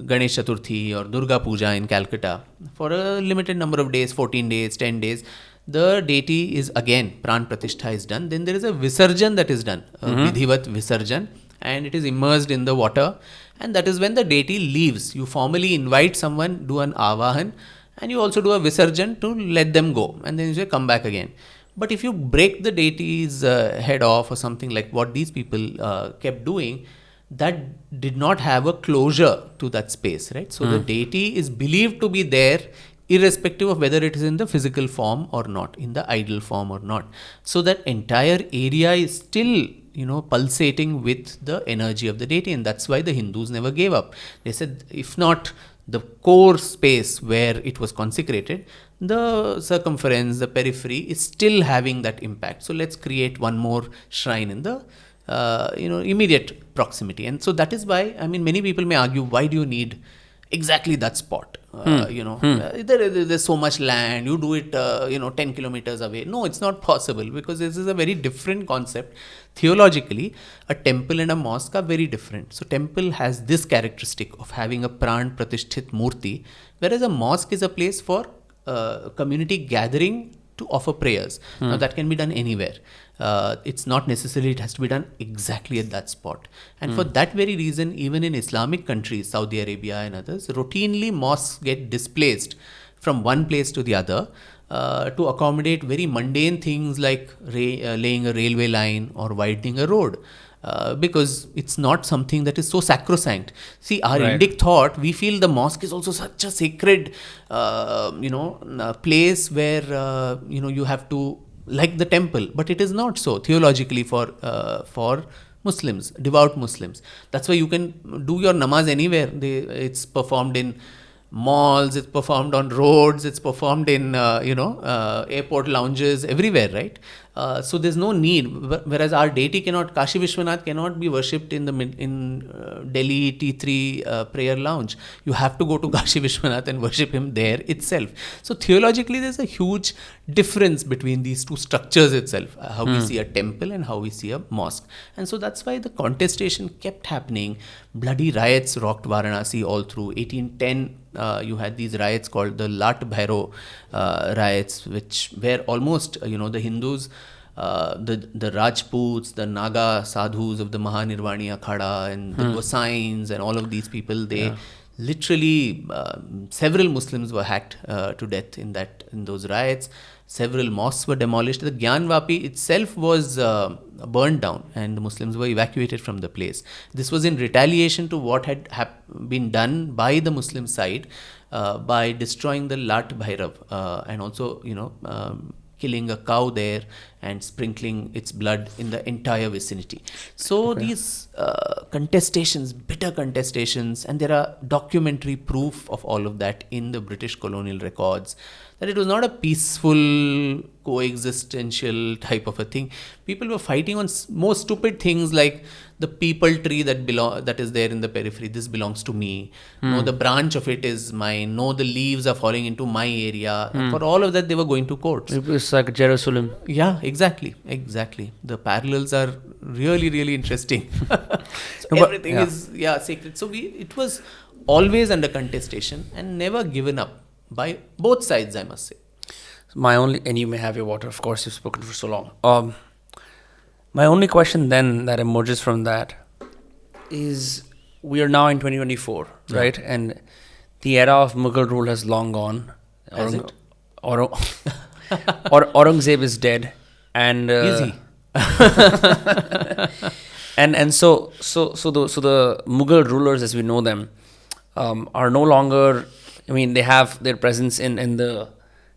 Ganesh Chaturthi or Durga Puja in Calcutta, for a limited number of days, 14 days, 10 days, the deity is again, Pran Pratishtha is done. Then there is a Visarjan that is done, Vidhivat Visarjan, and it is immersed in the water, and that is when the deity leaves. You formally invite someone, do an Avahan, and you also do a Visarjan to let them go, and then you say come back again. But if you break the deity's head off or something like what these people kept doing, that did not have a closure to that space, right? So the deity is believed to be there irrespective of whether it is in the physical form or not, in the idol form or not. So that entire area is still pulsating with the energy of the deity, and that's why the Hindus never gave up. They said, if not the core space where it was consecrated, the circumference, the periphery is still having that impact. So let's create one more shrine in the immediate proximity. And so that is why, many people may argue, why do you need exactly that spot? There's so much land, you do it 10 kilometers away. No, it's not possible, because this is a very different concept. Theologically, a temple and a mosque are very different. So temple has this characteristic of having a Pran Pratisthit Murti, whereas a mosque is a place for community gathering to offer prayers. Now that can be done anywhere. It's not necessarily it has to be done exactly at that spot. And for that very reason, even in Islamic countries, Saudi Arabia and others, routinely mosques get displaced from one place to the other to accommodate very mundane things like laying a railway line or widening a road. Because it's not something that is so sacrosanct. See, our Indic thought, we feel the mosque is also such a sacred, place where, you have to, like the temple, but it is not so theologically for Muslims, devout Muslims. That's why you can do your namaz anywhere. It's performed in malls, it's performed on roads, it's performed in airport lounges, everywhere, right? So there's no need. Whereas our deity Kashi Vishwanath cannot be worshipped in Delhi T3 prayer lounge. You have to go to Kashi Vishwanath and worship him there itself. So theologically, there's a huge difference between these two structures itself, how we see a temple and how we see a mosque. And so that's why the contestation kept happening. Bloody riots rocked Varanasi all through. 1810, you had these riots called the Lat Bhairo riots, where almost, the Hindus, the Rajputs, the Naga sadhus of the Mahanirvani Akhada and the Gosains and all of these people, they literally several Muslims were hacked to death in those riots. Several mosques were demolished. The Gyanvapi itself was burned down, and the Muslims were evacuated from the place. This was in retaliation to what had been done by the Muslim side by destroying the Lat Bhairav and also, killing a cow there and sprinkling its blood in the entire vicinity. So these contestations, bitter contestations, and there are documentary proof of all of that in the British colonial records, that it was not a peaceful coexistential type of a thing. People were fighting on more stupid things like the peepal tree that is there in the periphery. This belongs to me. No, the branch of it is mine. No, the leaves are falling into my area. And for all of that, they were going to courts. It was like Jerusalem. Yeah, exactly. The parallels are really, really interesting. Everything is sacred. So it was always under contestation and never given up by both sides, I must say. And you may have your water, of course, you've spoken for so long. My only question then that emerges from that is, we are now in 2024, right? And the era of Mughal rule has long gone. Aurangzeb is dead, and Easy. and so the Mughal rulers, as we know them, are no longer. I mean, they have their presence in the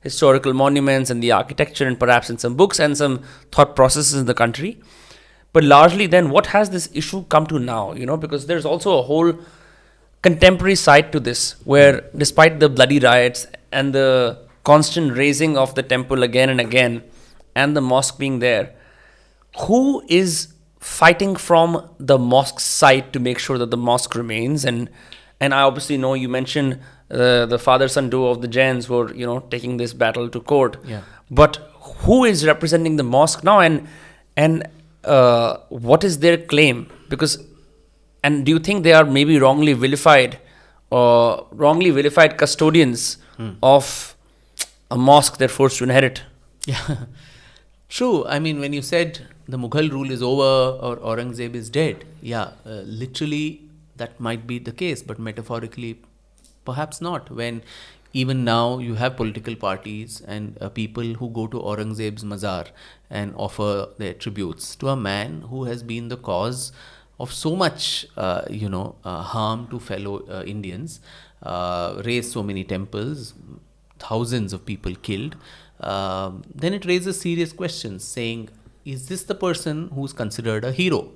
historical monuments and the architecture, and perhaps in some books and some thought processes in the country. But largely, then, what has this issue come to now? Because there's also a whole contemporary side to this, where despite the bloody riots and the constant razing of the temple again and again, and the mosque being there, who is fighting from the mosque side to make sure that the mosque remains? And I obviously know you mentioned the father-son duo of the Jains who are, taking this battle to court. Yeah. But who is representing the mosque now, and what is their claim? And do you think they are maybe wrongly vilified custodians of a mosque they're forced to inherit? Yeah, true. I mean, when you said the Mughal rule is over or Aurangzeb is dead, literally that might be the case, but metaphorically, perhaps not. When even now you have political parties and people who go to Aurangzeb's mazar and offer their tributes to a man who has been the cause of so much, harm to fellow Indians, raised so many temples, thousands of people killed. Then it raises serious questions, saying, is this the person who's considered a hero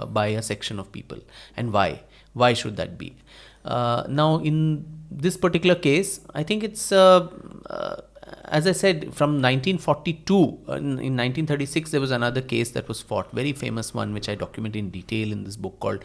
by a section of people, and why? Why should that be? Now, in this particular case, I think it's, as I said, from 1942, in 1936, there was another case that was fought, very famous one, which I document in detail in this book called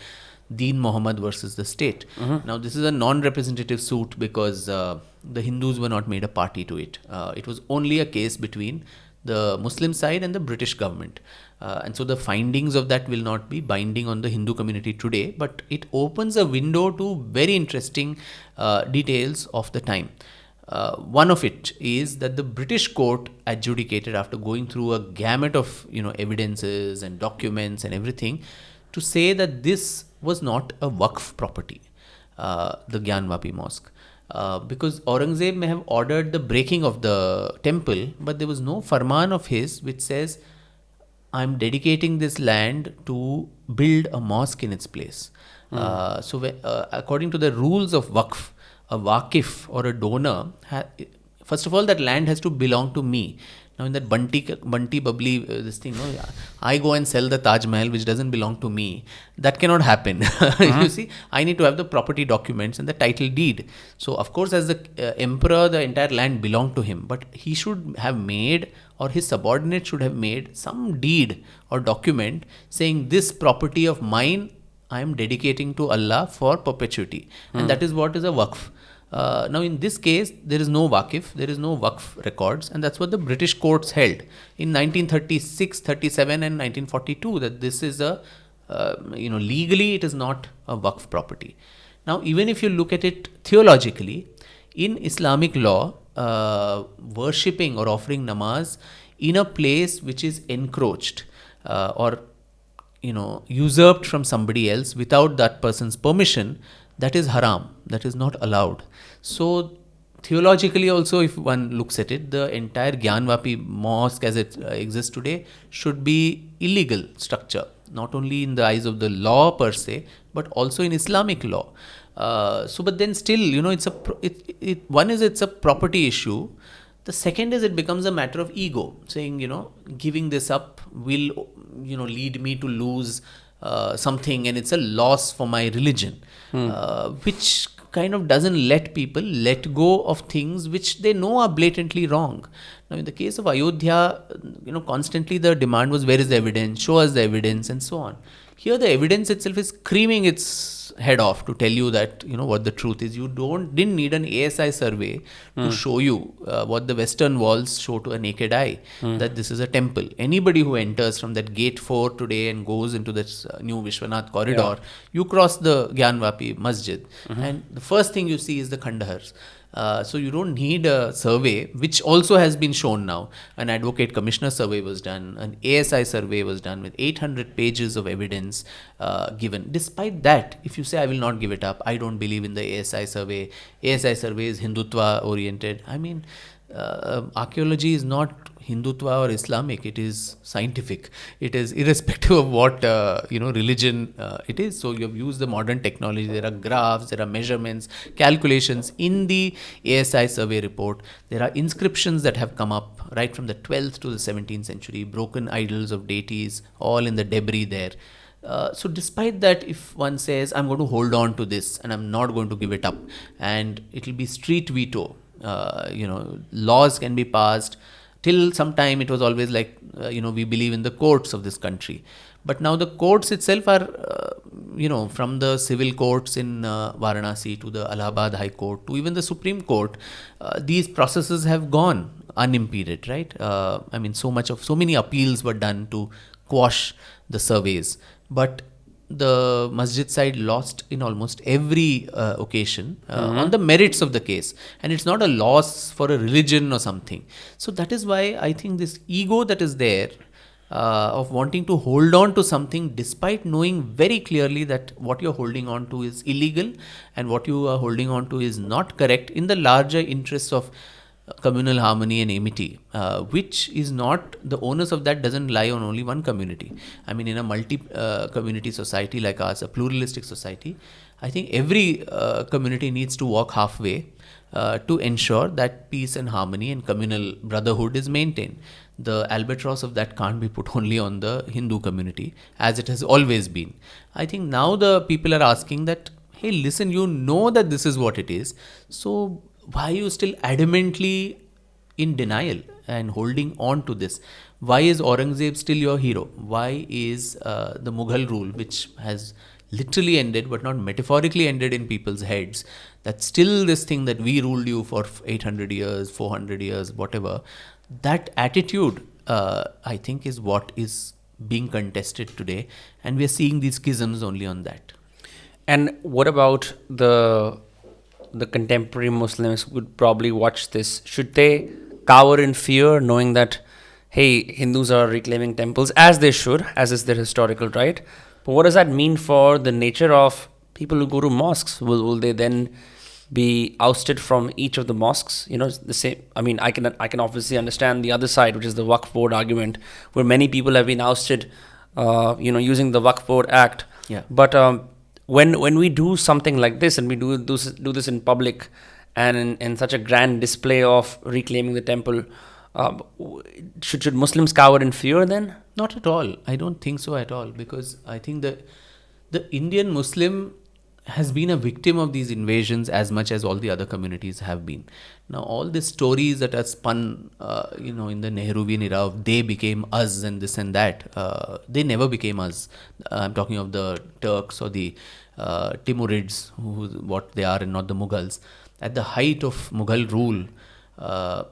Deen Muhammad versus the State. Now, this is a non-representative suit because the Hindus were not made a party to it. It was only a case between the Muslim side and the British government. And so the findings of that will not be binding on the Hindu community today, but it opens a window to very interesting details of the time. One of it is that the British court adjudicated, after going through a gamut of evidences and documents and everything, to say that this was not a Waqf property, the Gyanvapi Mosque. Because Aurangzeb may have ordered the breaking of the temple, but there was no farman of his which says, I'm dedicating this land to build a mosque in its place. According to the rules of Waqf, a Waqif or a donor, first of all, that land has to belong to me. Now, in that Bunty Bubbly, this thing, I go and sell the Taj Mahal, which doesn't belong to me. That cannot happen. You see, I need to have the property documents and the title deed. So, of course, as the emperor, the entire land belonged to him. But he should have made, or his subordinate should have made, some deed or document saying, this property of mine, I am dedicating to Allah for perpetuity. And that is what is a Waqf. Now, in this case, there is no Waqif, there is no Waqf records, and that's what the British courts held in 1936, 37 and 1942, that this is legally it is not a Waqf property. Now, even if you look at it theologically, in Islamic law, worshipping or offering namaz in a place which is encroached or usurped from somebody else without that person's permission, that is haram, that is not allowed. So theologically also, if one looks at it, the entire Gyanvapi Mosque as it exists today should be illegal structure, not only in the eyes of the law per se, but also in Islamic law. But then still, it's a property issue. The second is it becomes a matter of ego, saying, giving this up will, lead me to lose something, and it's a loss for my religion, which kind of doesn't let people let go of things which they know are blatantly wrong. Now, in the case of Ayodhya, constantly the demand was, where is the evidence? Show us the evidence, and so on. Here, the evidence itself is screaming its head off to tell you that, what the truth is. You didn't need an ASI survey to show you what the Western walls show to a naked eye, that this is a temple. Anybody who enters from that gate 4 today and goes into this new Vishwanath corridor, you cross the Gyanvapi Masjid, and the first thing you see is the Khandahars. So you don't need a survey, which also has been shown now. An advocate commissioner survey was done, an ASI survey was done with 800 pages of evidence given. Despite that, if you say, I will not give it up, I don't believe in the ASI survey is Hindutva oriented. I mean, archaeology is not Hindutva or Islamic, it is scientific. It is irrespective of what religion it is. So you have used the modern technology. There are graphs, there are measurements, calculations in the ASI survey report. There are inscriptions that have come up right from the 12th to the 17th century, broken idols of deities, all in the debris there. So despite that, if one says, I'm going to hold on to this and I'm not going to give it up, and it will be street veto, laws can be passed. Till some time, it was always like, we believe in the courts of this country. But now the courts itself are, from the civil courts in Varanasi to the Allahabad High Court to even the Supreme Court, these processes have gone unimpeded, right? So many appeals were done to quash the surveys. But the masjid side lost in almost every occasion on the merits of the case, and it's not a loss for a religion or something. So that is why I think this ego that is there of wanting to hold on to something despite knowing very clearly that what you're holding on to is illegal and what you are holding on to is not correct in the larger interests of communal harmony and amity, which is not, the onus of that doesn't lie on only one community. I mean, in a multi-community society like ours, a pluralistic society, I think every community needs to walk halfway to ensure that peace and harmony and communal brotherhood is maintained. The albatross of that can't be put only on the Hindu community, as it has always been. I think now the people are asking that, hey, listen, you know that this is what it is, so why are you still adamantly in denial and holding on to this? Why is Aurangzeb still your hero? Why is the Mughal rule, which has literally ended but not metaphorically ended in people's heads, that still this thing that we ruled you for 800 years, 400 years, whatever, that attitude, I think, is what is being contested today, and we are seeing these schisms only on that. And what about the contemporary Muslims who would probably watch this? Should they cower in fear, knowing that, hey, Hindus are reclaiming temples, as they should, as is their historical right? But what does that mean for the nature of people who go to mosques? Will they then be ousted from each of the mosques? The same. I mean, I can obviously understand the other side, which is the Waqf Board argument, where many people have been ousted, using the Waqf Board Act. Yeah. But when we do something like this, and we do this in public and in such a grand display of reclaiming the temple, should Muslims cower in fear then? Not at all. I don't think so at all, because I think the Indian Muslim has been a victim of these invasions as much as all the other communities have been. Now, all these stories that are spun, in the Nehruvian era of they became us and this and that, they never became us. I'm talking of the Turks or the Timurids, what they are and not the Mughals. At the height of Mughal rule,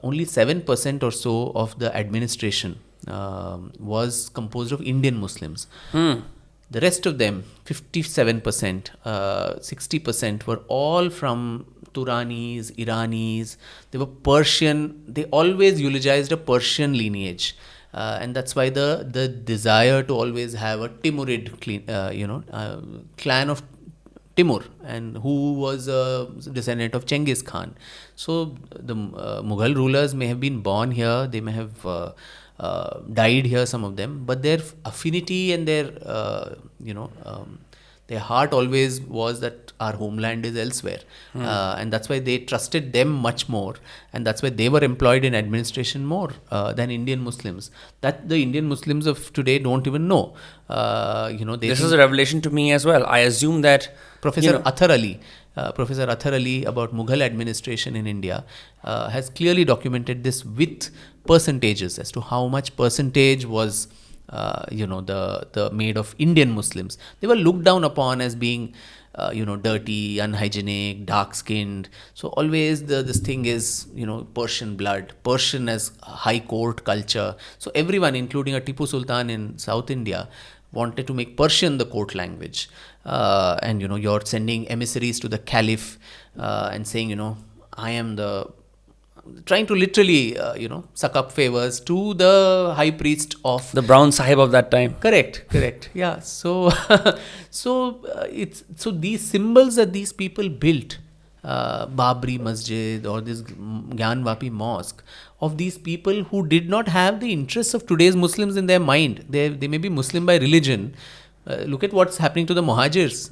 only 7% or so of the administration was composed of Indian Muslims. The rest of them, 57%, 60% were all from Turanis, Iranis. They were Persian. They always eulogized a Persian lineage. And that's why the desire to always have a Timurid clan of Timur, and who was a descendant of Genghis Khan. So the Mughal rulers may have been born here, they may have died here, some of them, but their affinity and their their heart always was that our homeland is elsewhere, and that's why they trusted them much more, and that's why they were employed in administration more than Indian Muslims. That the Indian Muslims of today don't even know. This is a revelation to me as well. I assume that Professor Athar Ali about Mughal administration in India has clearly documented this with percentages as to how much percentage was the made of Indian Muslims. They were looked down upon as being dirty, unhygienic, dark skinned. So always this thing is Persian blood, Persian as high court culture. So everyone, including a Tipu Sultan in South India, wanted to make Persian the court language. And you're sending emissaries to the Caliph and saying, I am trying to literally, suck up favors to the high priest of the brown sahib of that time. Correct. Yeah. So, so these symbols that these people built, Babri Masjid or this Gyanvapi Mosque, of these people who did not have the interests of today's Muslims in their mind. They may be Muslim by religion. Look at what's happening to the Muhajirs,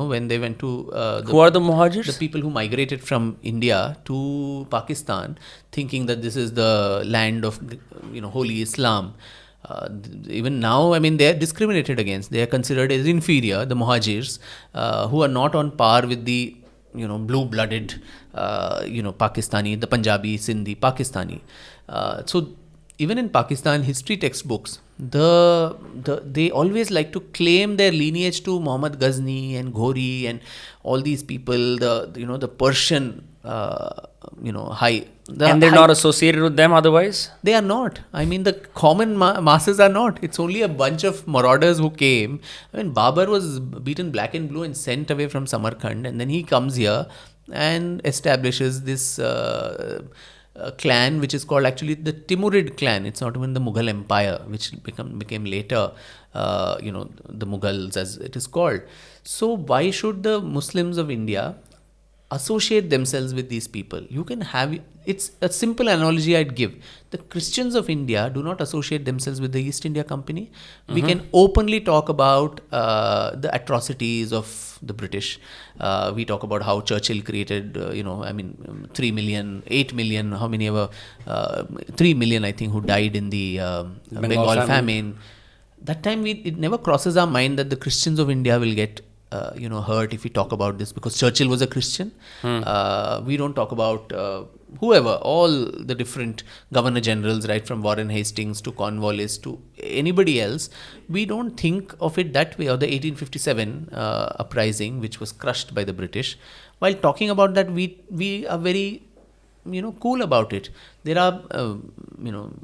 when they went to... Who are the Muhajirs? The people who migrated from India to Pakistan, thinking that this is the land of, holy Islam. Even now, they are discriminated against. They are considered as inferior, the Muhajirs, who are not on par with the, blue-blooded, Pakistani, the Punjabi, Sindhi, Pakistani. So even in Pakistan history textbooks, they always like to claim their lineage to Muhammad Ghazni and Ghori and all these people, the Persian, high. And they're not associated with them otherwise? They are not. The common masses are not. It's only a bunch of marauders who came. Babur was beaten black and blue and sent away from Samarkand, and then he comes here and establishes this clan, which is called actually the Timurid clan. It's not even the Mughal Empire, which became later, the Mughals, as it is called. So why should the Muslims of India associate themselves with these people? It's a simple analogy I'd give. The Christians of India do not associate themselves with the East India Company. We can openly talk about the atrocities of the British. We talk about how Churchill created, 3 million, 8 million, how many ever, 3 million, I think, who died in the Bengal famine. That time, it never crosses our mind that the Christians of India will get hurt if we talk about this, because Churchill was a Christian. We don't talk about whoever, all the different governor generals, right from Warren Hastings to Cornwallis to anybody else. We don't think of it that way. Or the 1857 uprising, which was crushed by the British. While talking about that, we are very cool about it. There are,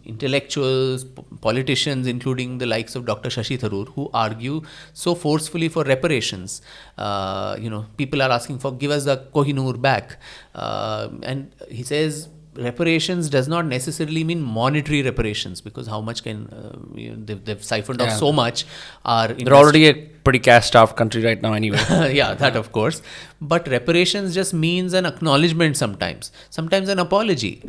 intellectuals, politicians, including the likes of Dr. Shashi Tharoor, who argue so forcefully for reparations. People are asking for, give us the Kohinoor back. And he says, reparations does not necessarily mean monetary reparations, because how much can they've siphoned off so much. They're already a pretty cash-starved country right now anyway. Yeah, that of course. But reparations just means an acknowledgement sometimes an apology,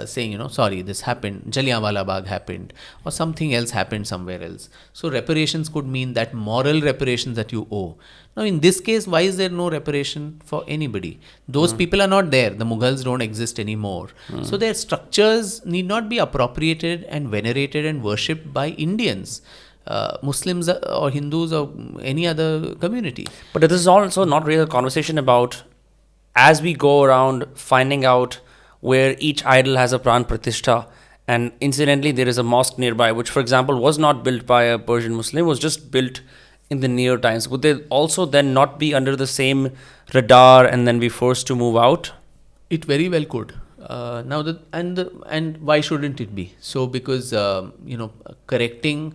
saying, sorry, this happened, Jallianwala Bagh happened, or something else happened somewhere else. So reparations could mean that moral reparations that you owe. Now, in this case, why is there no reparation for anybody? Those people are not there. The Mughals don't exist anymore. So their structures need not be appropriated and venerated and worshipped by Indians, Muslims or Hindus or any other community. But this is also not really a conversation about, as we go around finding out where each idol has a Pran Pratishtha, and incidentally there is a mosque nearby, which for example was not built by a Persian Muslim, was just built in the near times. Would they also then not be under the same radar and then be forced to move out? It very well could. And why shouldn't it be? So because correcting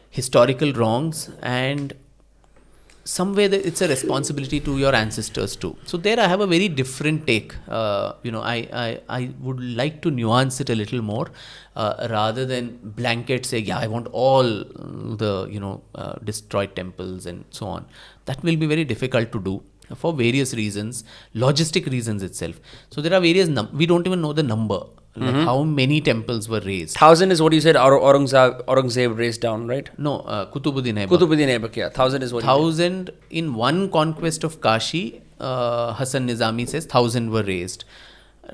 historical wrongs and somewhere it's a responsibility to your ancestors too. So there I have a very different take. I would like to nuance it a little more, rather than blanket say, yeah, I want all the destroyed temples and so on. That will be very difficult to do for various reasons, logistic reasons itself. So there are various we don't even know the number, like how many temples were razed. 1,000 is what you said Aurangzeb raised down, right? No, Kutubuddin Aibak. Kutubuddin Aibak, yeah. 1,000 is what you 1,000 in one conquest of Kashi. Hassan Nizami says 1,000 were raised.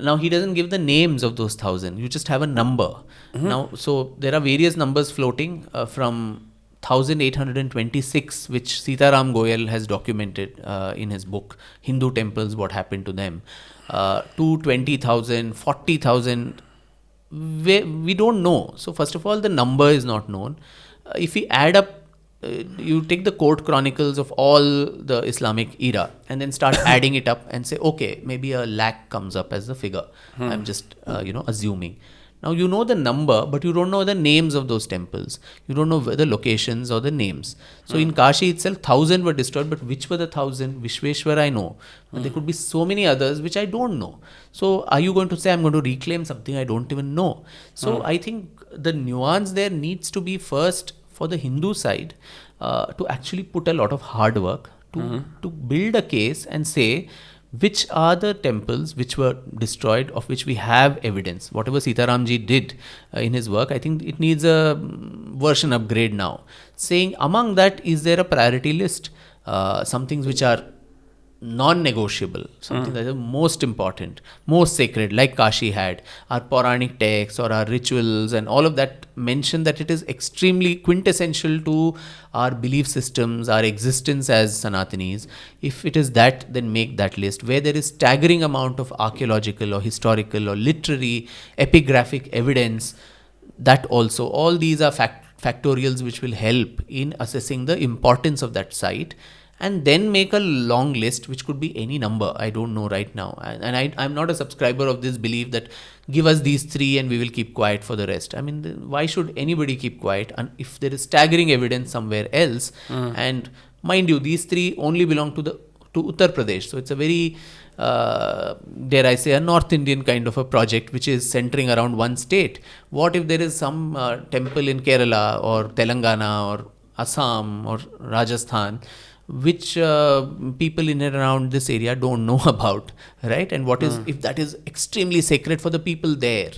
Now he doesn't give the names of those 1,000. You just have a number. Now, so there are various numbers floating from 1,826, which Sitaram Goyal has documented in his book Hindu Temples, What Happened to Them, to 20,000, 40,000. We don't know. So first of all, the number is not known. If we add up, you take the court chronicles of all the Islamic era and then start adding it up and say, okay, maybe 100,000 comes up as the figure. I'm just assuming. Now you know the number, but you don't know the names of those temples. You don't know the locations or the names. So in Kashi itself, 1,000 were destroyed, but which were the 1,000? Vishweshwar I know, but there could be so many others which I don't know. So are you going to say I'm going to reclaim something I don't even know? So I think the nuance there needs to be first for the Hindu side to actually put a lot of hard work to build a case and say, which are the temples which were destroyed, of which we have evidence. Whatever Sitaramji did in his work, I think it needs a version upgrade now. Saying among that, is there a priority list? Some things which are non-negotiable, something that is most important, most sacred, like Kashi had, our Puranic texts or our rituals and all of that mention that it is extremely quintessential to our belief systems, our existence as Sanatanis. If it is that, then make that list where there is staggering amount of archaeological or historical or literary epigraphic evidence. That also, all these are factorials which will help in assessing the importance of that site. And then make a long list, which could be any number. I don't know right now. And I'm not a subscriber of this belief that give us these 3 and we will keep quiet for the rest. I mean, why should anybody keep quiet? And if there is staggering evidence somewhere else, and mind you, these 3 only belong to Uttar Pradesh. So it's a very, dare I say, a North Indian kind of a project, which is centering around one state. What if there is some temple in Kerala or Telangana or Assam or Rajasthan, which people in and around this area don't know about, right? And what is, if that is extremely sacred for the people there?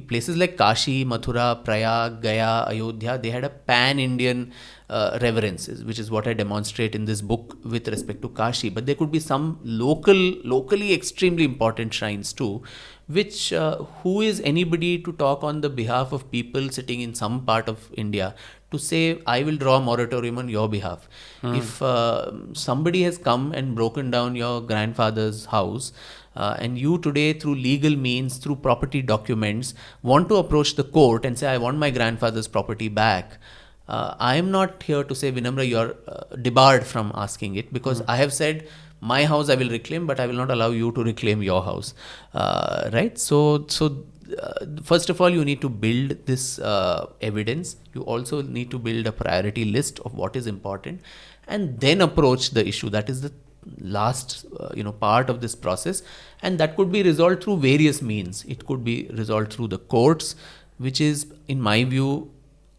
Places like Kashi, Mathura, Prayag, Gaya, Ayodhya, they had a pan-Indian reverences, which is what I demonstrate in this book with respect to Kashi. But there could be some locally extremely important shrines too, which who is anybody to talk on the behalf of people sitting in some part of India to say, I will draw a moratorium on your behalf. If somebody has come and broken down your grandfather's house, and you today, through legal means, through property documents, want to approach the court and say, I want my grandfather's property back, I am not here to say, Vinamra, you are debarred from asking it, because I have said, my house I will reclaim, but I will not allow you to reclaim your house. Right? So first of all, you need to build this evidence. You also need to build a priority list of what is important, and then approach the issue. That is the last part of this process, and that could be resolved through various means. It could be resolved through the courts, which is, in my view,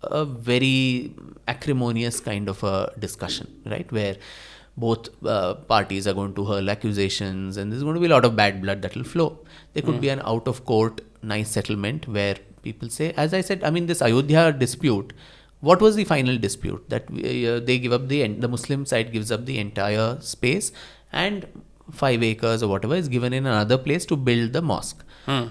a very acrimonious kind of a discussion, right, where both parties are going to hurl accusations, and there's going to be a lot of bad blood that will flow. There could be an out of court nice settlement where people say, as I said, I mean, this Ayodhya dispute, what was the final dispute? That they give up the Muslim side gives up the entire space, and 5 acres or whatever is given in another place to build the mosque.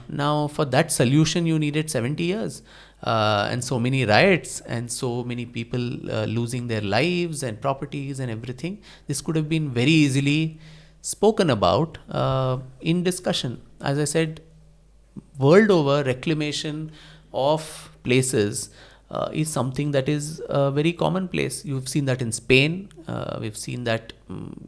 Now, for that solution, you needed 70 years. And so many riots and so many people losing their lives and properties and everything. This could have been very easily spoken about in discussion. As I said, world over, reclamation of places is something that is very commonplace. You've seen that in Spain. We've seen that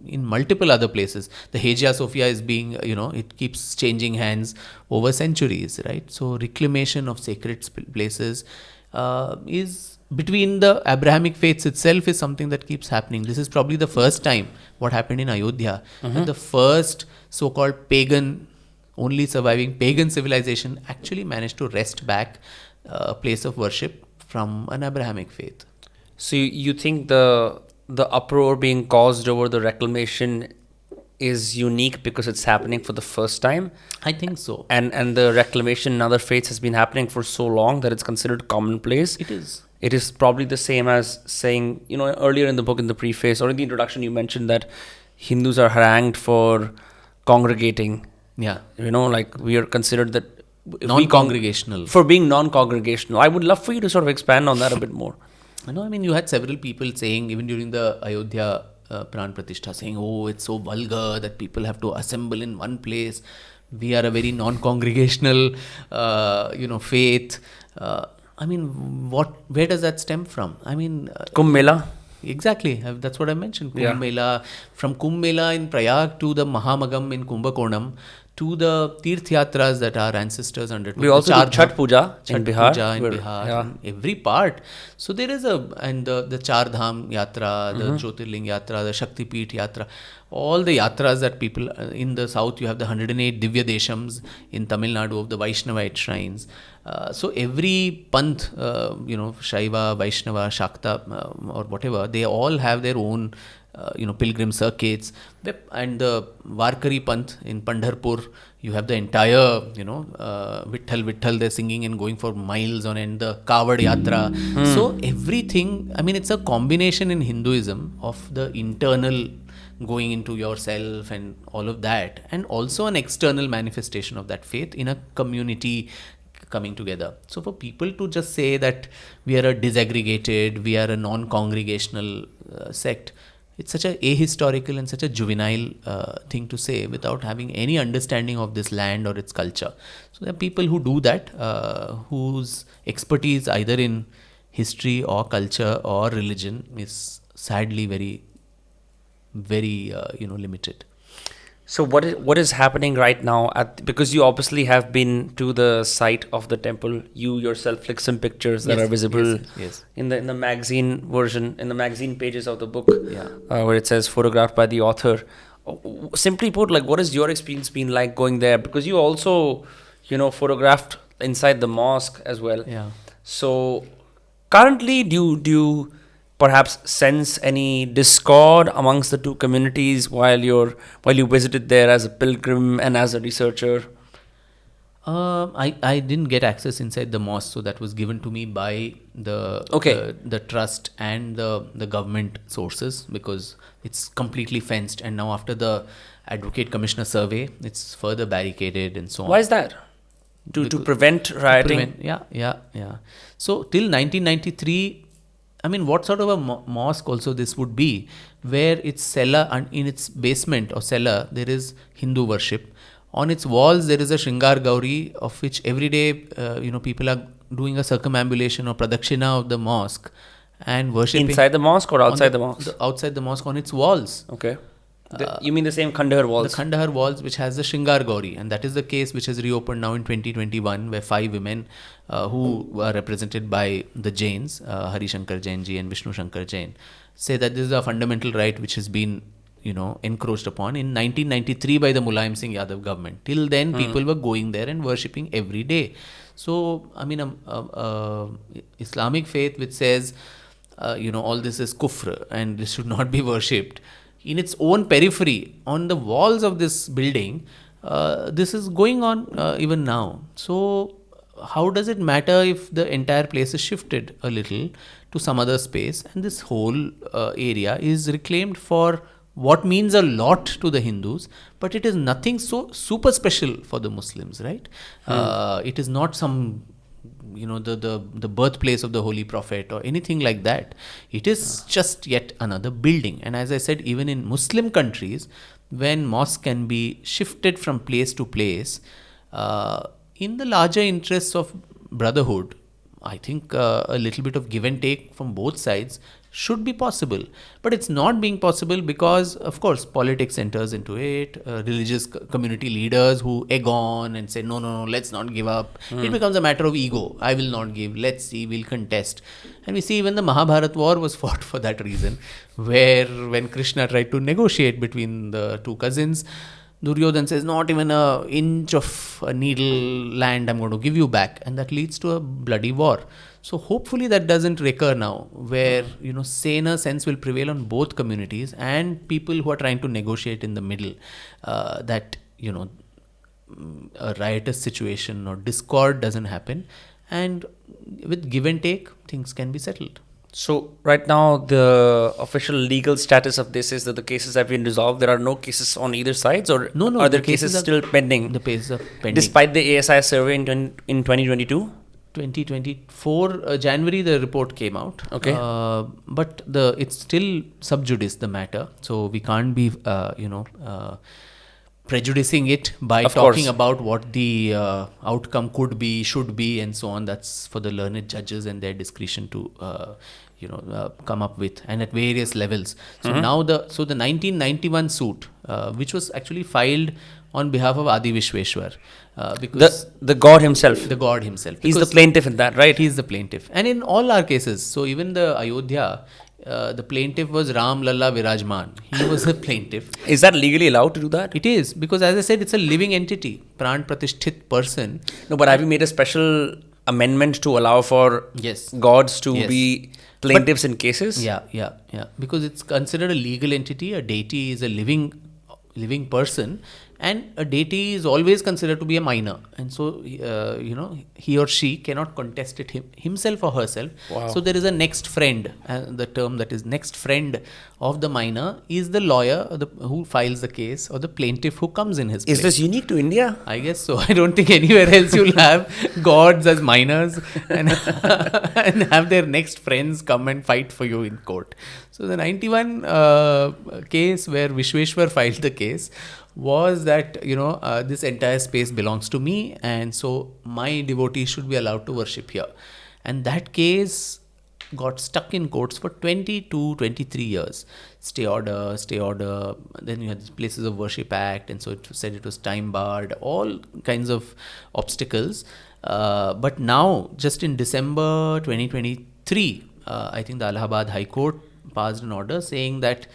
in multiple other places. The Hagia Sophia is being, it keeps changing hands over centuries, right? So reclamation of sacred places is between the Abrahamic faiths itself is something that keeps happening. This is probably the first time what happened in Ayodhya, that the first so-called pagan, only surviving pagan civilization actually managed to wrest back a place of worship from an Abrahamic faith. So you think the uproar being caused over the reclamation is unique because it's happening for the first time, I think so. and the reclamation in other faiths has been happening for so long that it's considered commonplace. It is. It is probably the same as saying, earlier in the book, in the preface or in the introduction, you mentioned that Hindus are harangued for congregating. Yeah. Like we are considered that Non-congregational. for being non-congregational. I would love for you to sort of expand on that a bit more. I mean, you had several people saying, even during the Ayodhya Pran Pratishtha, saying, oh, it's so vulgar that people have to assemble in one place. We are a very non-congregational, faith. I mean, where does that stem from? I mean... Kumbh Mela? Exactly. That's what I mentioned. Kumbh Yeah. Mela. From Kumbh Mela in Prayag to the Mahamagam in Kumbakonam to the Tirth Yatras that our ancestors undertook. We also do Chhat Puja in Chhat Bihar. Puja in Bihar. Yeah. In every part. So there is the Char Dham Yatra, the Jyotirling Yatra, the Shakti Peeth Yatra. All the yatras that people in the south, you have the 108 Divya Deshams in Tamil Nadu of the Vaishnavite shrines. So every panth, Shaiva, Vaishnava, Shakta, or whatever, they all have their own, pilgrim circuits. And the Varkari panth in Pandharpur, you have the entire, Vitthal, they're singing and going for miles on end, the Kavad Yatra. So everything, I mean, it's a combination in Hinduism of the internal going into yourself and all of that, and also an external manifestation of that faith in a community coming together. So for people to just say that we are a disaggregated, we are a non-congregational sect, it's such a ahistorical and such a juvenile thing to say without having any understanding of this land or its culture. So there are people who do that, whose expertise either in history or culture or religion is sadly very limited. So what is happening right now because you obviously have been to the site of the temple. You yourself click some pictures that Yes, are visible yes. in the magazine version, in the magazine pages of the book, Yeah. where it says photographed by the author. Simply put, like, what has your experience been like going there? Because you also, photographed inside the mosque as well. Yeah. So currently, do you perhaps sense any discord amongst the two communities while you visited there as a pilgrim and as a researcher? I didn't get access inside the mosque, so that was given to me by the trust and the government sources, because it's completely fenced, and now after the Advocate Commissioner survey, it's further barricaded and so on. Why is that? To prevent rioting? Yeah. So till 1993, I mean, what sort of a mosque also this would be, where its cellar and in its basement or cellar there is Hindu worship. On its walls there is a Shringar Gauri, of which every day people are doing a circumambulation or pradakshina of the mosque and worshipping. Inside the mosque or outside the mosque? Outside the mosque on its walls. Okay. You mean the same Kandahar walls? The Kandahar walls, which has the Shringar Gauri, and that is the case which has reopened now in 2021, where 5 women who are represented by the Jains, Hari Shankar Jain ji and Vishnu Shankar Jain, say that this is a fundamental right which has been encroached upon in 1993 by the Mulayam Singh Yadav government. Till then, people were going there and worshipping every day. So, I mean, Islamic faith which says, all this is kufr and this should not be worshipped, in its own periphery, on the walls of this building, this is going on even now. So, how does it matter if the entire place is shifted a little to some other space and this whole area is reclaimed for what means a lot to the Hindus, but it is nothing so super special for the Muslims, right? It is not some the birthplace of the Holy Prophet or anything like that. It is just yet another building. And as I said, even in Muslim countries, when mosque can be shifted from place to place, in the larger interests of brotherhood, I think a little bit of give and take from both sides should be possible. But it's not being possible because, of course, politics enters into it, religious community leaders who egg on and say, no, no, no, let's not give up. It becomes a matter of ego. I will not give. Let's see, we'll contest. And we see even the Mahabharat war was fought for that reason, where when Krishna tried to negotiate between the two cousins, Duryodhan says, not even an inch of a needle land I'm going to give you back. And that leads to a bloody war. So hopefully that doesn't recur now, where, saner sense will prevail on both communities and people who are trying to negotiate in the middle, that, a riotous situation or discord doesn't happen. And with give and take, things can be settled. So right now, the official legal status of this is that the cases have been resolved. There are no cases on either sides, or No, are there the cases still pending? The cases are pending. Despite the ASI survey in 2022? 2024 January the report came out. Okay. But it's still sub judice, the matter, so we can't be prejudicing it by Of talking course. about what the outcome could be, should be, and so on. That's for the learned judges and their discretion to come up with, and at various levels. So now the 1991 suit, which was actually filed on behalf of Adi Vishweshwar, because The god himself. the god himself. He's the Because plaintiff in that, right? he is the plaintiff. And in all our cases, so even the Ayodhya, the plaintiff was Ram Lalla Virajman. He was the plaintiff. Is that legally allowed to do that? It is, because as I said, it's a living entity, Pran Pratishtha person. No, but have you made a special amendment to allow for Yes. gods to Yes. be plaintiffs in cases? Yeah. Because it's considered a legal entity. A deity is a living person, and a deity is always considered to be a minor, and so he or she cannot contest it himself or herself. Wow. So there is a next friend. The term that is next friend of the minor is the lawyer who files the case, or the plaintiff who comes in his place. Is this unique to India? I guess so. I don't think anywhere else you'll have gods as minors and, and have their next friends come and fight for you in court. So the 91 case where Vishweshwar filed the case was that, this entire space belongs to me, and so my devotees should be allowed to worship here. And that case got stuck in courts for 22, 23 years. Stay order. Then you had the Places of Worship Act, and so it said it was time barred, all kinds of obstacles. But now, just in December 2023, I think the Allahabad High Court passed an order saying that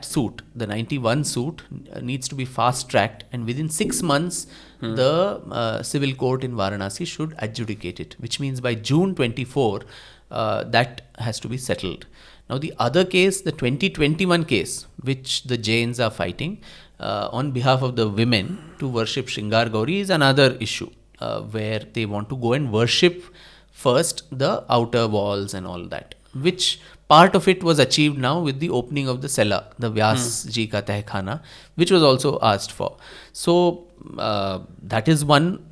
suit, the 91 suit, needs to be fast tracked, and within 6 months, the civil court in Varanasi should adjudicate it, which means by June 24, that has to be settled. Now, the other case, the 2021 case, which the Jains are fighting on behalf of the women to worship Shringar Gauri, is another issue where they want to go and worship first the outer walls and all that, which part of it was achieved now with the opening of the cellar, the Vyas Ji ka Tehkhana, which was also asked for. So that is one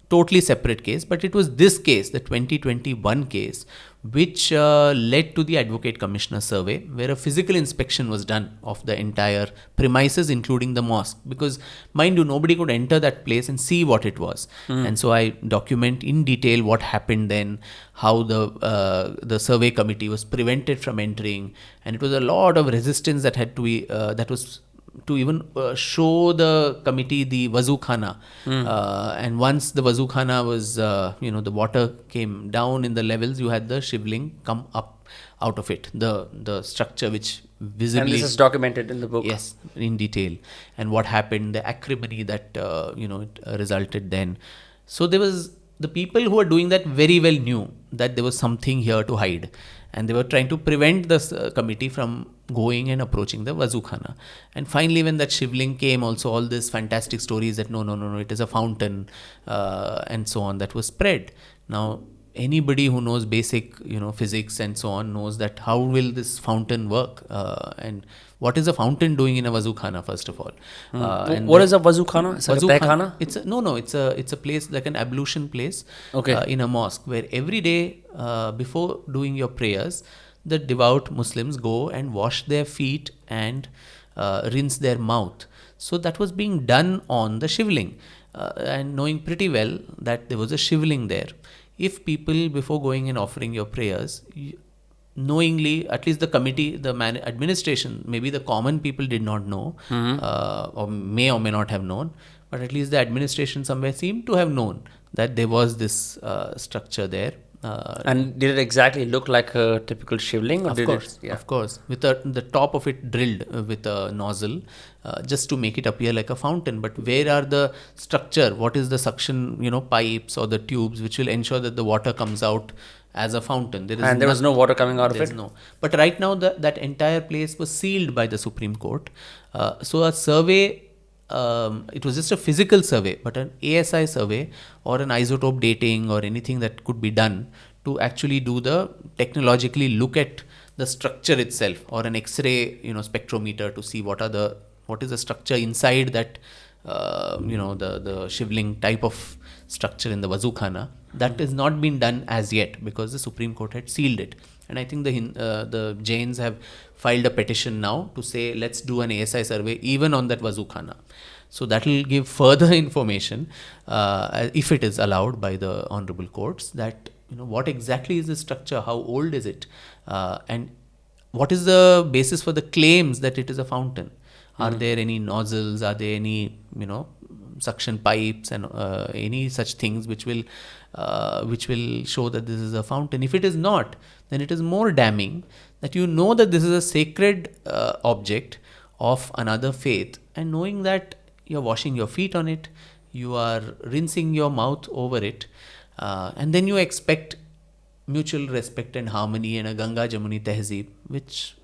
totally separate case, but it was this case, the 2021 case, which led to the Advocate Commissioner survey, where a physical inspection was done of the entire premises, including the mosque. Because, mind you, nobody could enter that place and see what it was. And so I document in detail what happened then, how the survey committee was prevented from entering, and it was a lot of resistance that had to be that was to even show the committee the Wazu Khana. And once the Wazu Khana was, the water came down in the levels, you had the Shivling come up out of it, the structure which visibly... And this is documented in the book. Yes, in detail. And what happened, the acrimony that, it resulted then. So there was... The people who were doing that very well knew that there was something here to hide. And they were trying to prevent the committee from going and approaching the Wazu Khana. And finally, when that Shivling came, also all these fantastic stories that no, it is a fountain, and so on, that was spread. Now, anybody who knows basic, physics and so on knows that how will this fountain work, and what is a fountain doing in a Wazu Khana, first of all. And what is a Wazu Khana? It's like a Tehkhana? It's a place like an ablution place, in a mosque, where every day before doing your prayers, the devout Muslims go and wash their feet and rinse their mouth. So that was being done on the Shivling, and knowing pretty well that there was a Shivling there. if people, before going and offering your prayers, knowingly, at least the committee, the administration, maybe the common people did not know, or may not have known, but at least the administration somewhere seemed to have known that there was this structure there. And did it exactly look like a typical Shivling? Or Of did course, it, yeah. of course. With the top of it drilled with a nozzle, just to make it appear like a fountain. But where are the structure? What is the suction, pipes or the tubes which will ensure that the water comes out as a fountain? And there was no water coming out of it? No. But right now, that entire place was sealed by the Supreme Court. So a survey, it was just a physical survey, but an ASI survey or an isotope dating or anything that could be done to actually do the technologically look at the structure itself, or an X-ray, spectrometer to see what is the structure inside that, the Shivling type of structure in the Wazukhana. That has not been done as yet because the Supreme Court had sealed it. And I think the Jains have filed a petition now to say, let's do an ASI survey even on that Wazukhana. So that will give further information, if it is allowed by the honorable courts, that what exactly is the structure, how old is it, and what is the basis for the claims that it is a fountain. Are there any nozzles? Are there any suction pipes and any such things which will show that this is a fountain? If it is not, then it is more damning that that this is a sacred object of another faith, and knowing that you're washing your feet on it, you are rinsing your mouth over it, and then you expect mutual respect and harmony and a Ganga Jamuni Tehzeeb, which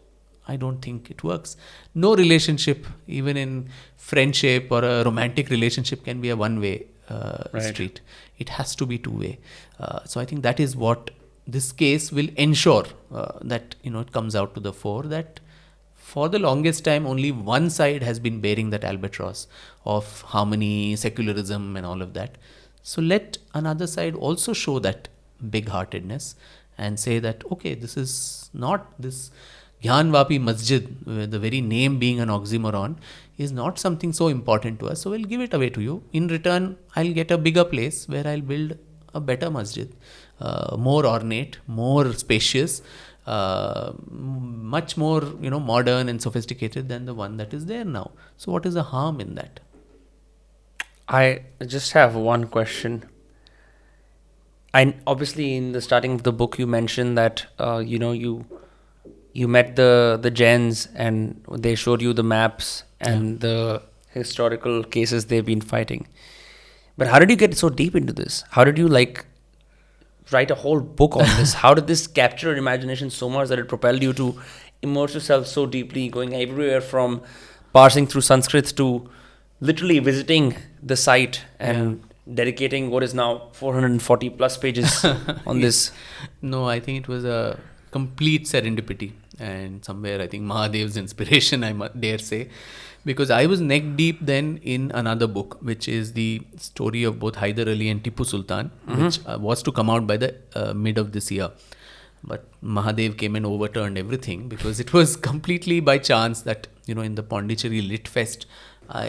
I don't think it works. No relationship, even in friendship or a romantic relationship, can be a one-way street. It has to be two-way. So I think that is what this case will ensure, that it comes out to the fore, that for the longest time only one side has been bearing that albatross of harmony, secularism and all of that. So let another side also show that big-heartedness and say that, okay, this is not this Gyanvapi Masjid, the very name being an oxymoron, is not something so important to us, so we'll give it away to you. In return, I'll get a bigger place where I'll build a better masjid, more ornate, more spacious, much more modern and sophisticated than the one that is there now. So what is the harm in that? I just have one question. Obviously in the starting of the book you mentioned that you met the Jains and they showed you the maps and the historical cases they've been fighting. But how did you get so deep into this? How did you write a whole book on this? How did this capture your imagination so much that it propelled you to immerse yourself so deeply, going everywhere from parsing through Sanskrit to literally visiting the site and dedicating what is now 440 plus pages on this? No, I think it was a complete serendipity, and somewhere I think Mahadev's inspiration, I dare say, because I was neck deep then in another book, which is the story of both Hyder Ali and Tipu Sultan, which was to come out by the mid of this year. But Mahadev came and overturned everything, because it was completely by chance that, in the Pondicherry Lit Fest,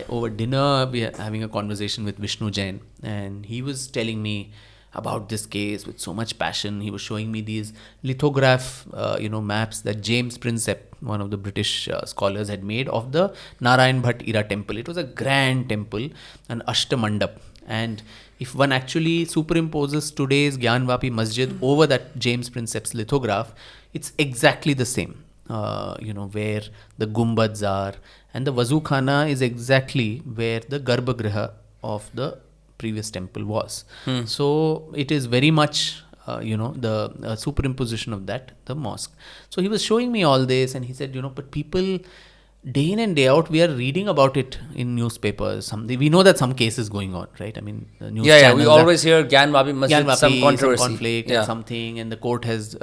over dinner, we were having a conversation with Vishnu Jain, and he was telling me about this case with so much passion. He was showing me these lithograph, maps that James Prinsep, one of the British scholars, had made of the Narayan Bhatt era temple. It was a grand temple, an Ashtamandap. And if one actually superimposes today's Gyanvapi Masjid over that James Prinsep's lithograph, it's exactly the same. Where the Gumbads are, and the Wazukhana is exactly where the Garbhagriha of the previous temple was. So it is very much, the superimposition of that, the mosque. So he was showing me all this, and he said, but people, day in and day out, we are reading about it in newspapers. We know that some case is going on, right? I mean, the news channels we always hear Gyanvapi Masjid, some controversy. Some conflict and something, and the court has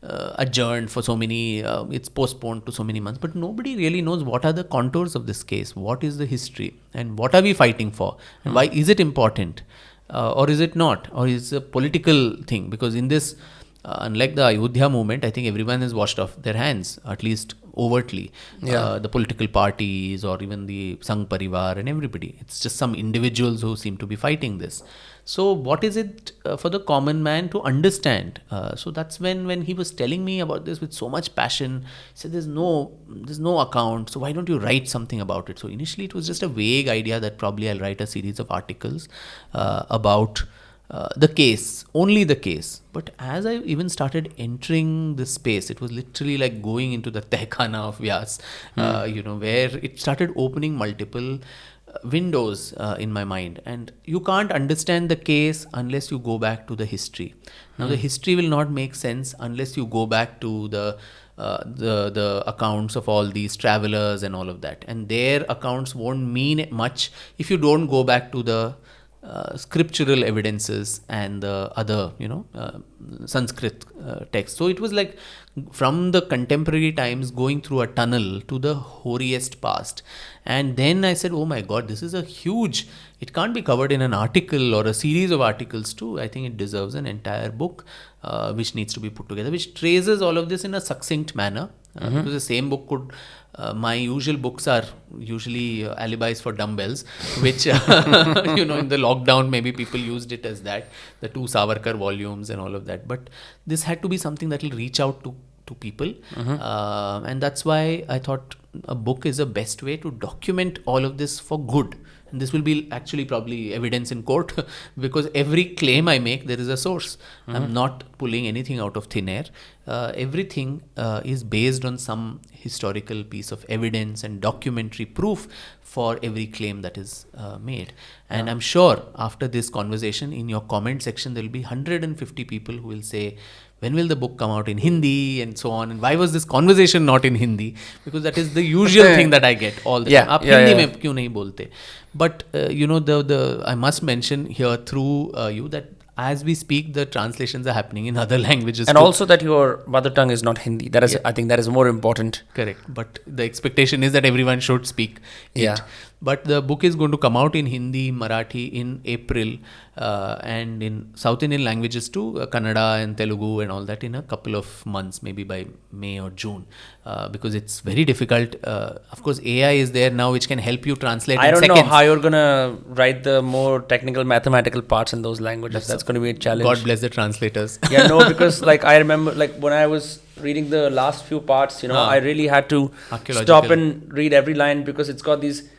adjourned for so many, it's postponed to so many months. But nobody really knows what are the contours of this case, what is the history, and what are we fighting for, and why is it important, or is it not, or is it a political thing? Because in this, unlike the Ayodhya movement, I think everyone has washed off their hands, at least overtly. Yeah. The political parties or even the Sangh Parivar and everybody. It's just some individuals who seem to be fighting this. So what is it for the common man to understand? So that's when he was telling me about this with so much passion. He said, there's no account, so why don't you write something about it? So initially it was just a vague idea that probably I'll write a series of articles about the case, only the case. But as I even started entering this space, it was literally like going into the Tehkhana of Vyas, where it started opening multiple windows in my mind. And you can't understand the case unless you go back to the history. Now, the history will not make sense unless you go back to the accounts of all these travelers and all of that. And their accounts won't mean much if you don't go back to the scriptural evidences and the other, Sanskrit text. So it was like from the contemporary times going through a tunnel to the hoariest past. And then I said, oh my God, this is a huge, it can't be covered in an article or a series of articles too. I think it deserves an entire book which needs to be put together, which traces all of this in a succinct manner. Because the same book could, my usual books are usually alibis for dumbbells, which, in the lockdown, maybe people used it as that, the 2 Savarkar volumes and all of that. But this had to be something that will reach out to people. And that's why I thought a book is the best way to document all of this for good. And this will be actually probably evidence in court because every claim I make, there is a source. I'm not pulling anything out of thin air. Everything is based on some historical piece of evidence and documentary proof for every claim that is made. And I'm sure after this conversation, in your comment section, there will be 150 people who will say, when will the book come out in Hindi and so on, and why was this conversation not in Hindi? Because that is the usual thing that I get all the time. Aap Hindi mein kyun nahi bolte? But I must mention here through you that as we speak, the translations are happening in other languages And too. also that your mother tongue is not Hindi. That is, I think that is more important. Correct. But the expectation is that everyone should speak it. Yeah. But the book is going to come out in Hindi, Marathi in April, and in South Indian languages too, Kannada and Telugu and all that in a couple of months, maybe by May or June, because it's very difficult. Of course, AI is there now, which can help you translate I in don't seconds. know how you're going to write the more technical mathematical parts in those languages. That's going to be a challenge. God bless the translators. Yeah, no, because like I remember like when I was reading the last few parts, I really had to stop and read every line because it's got these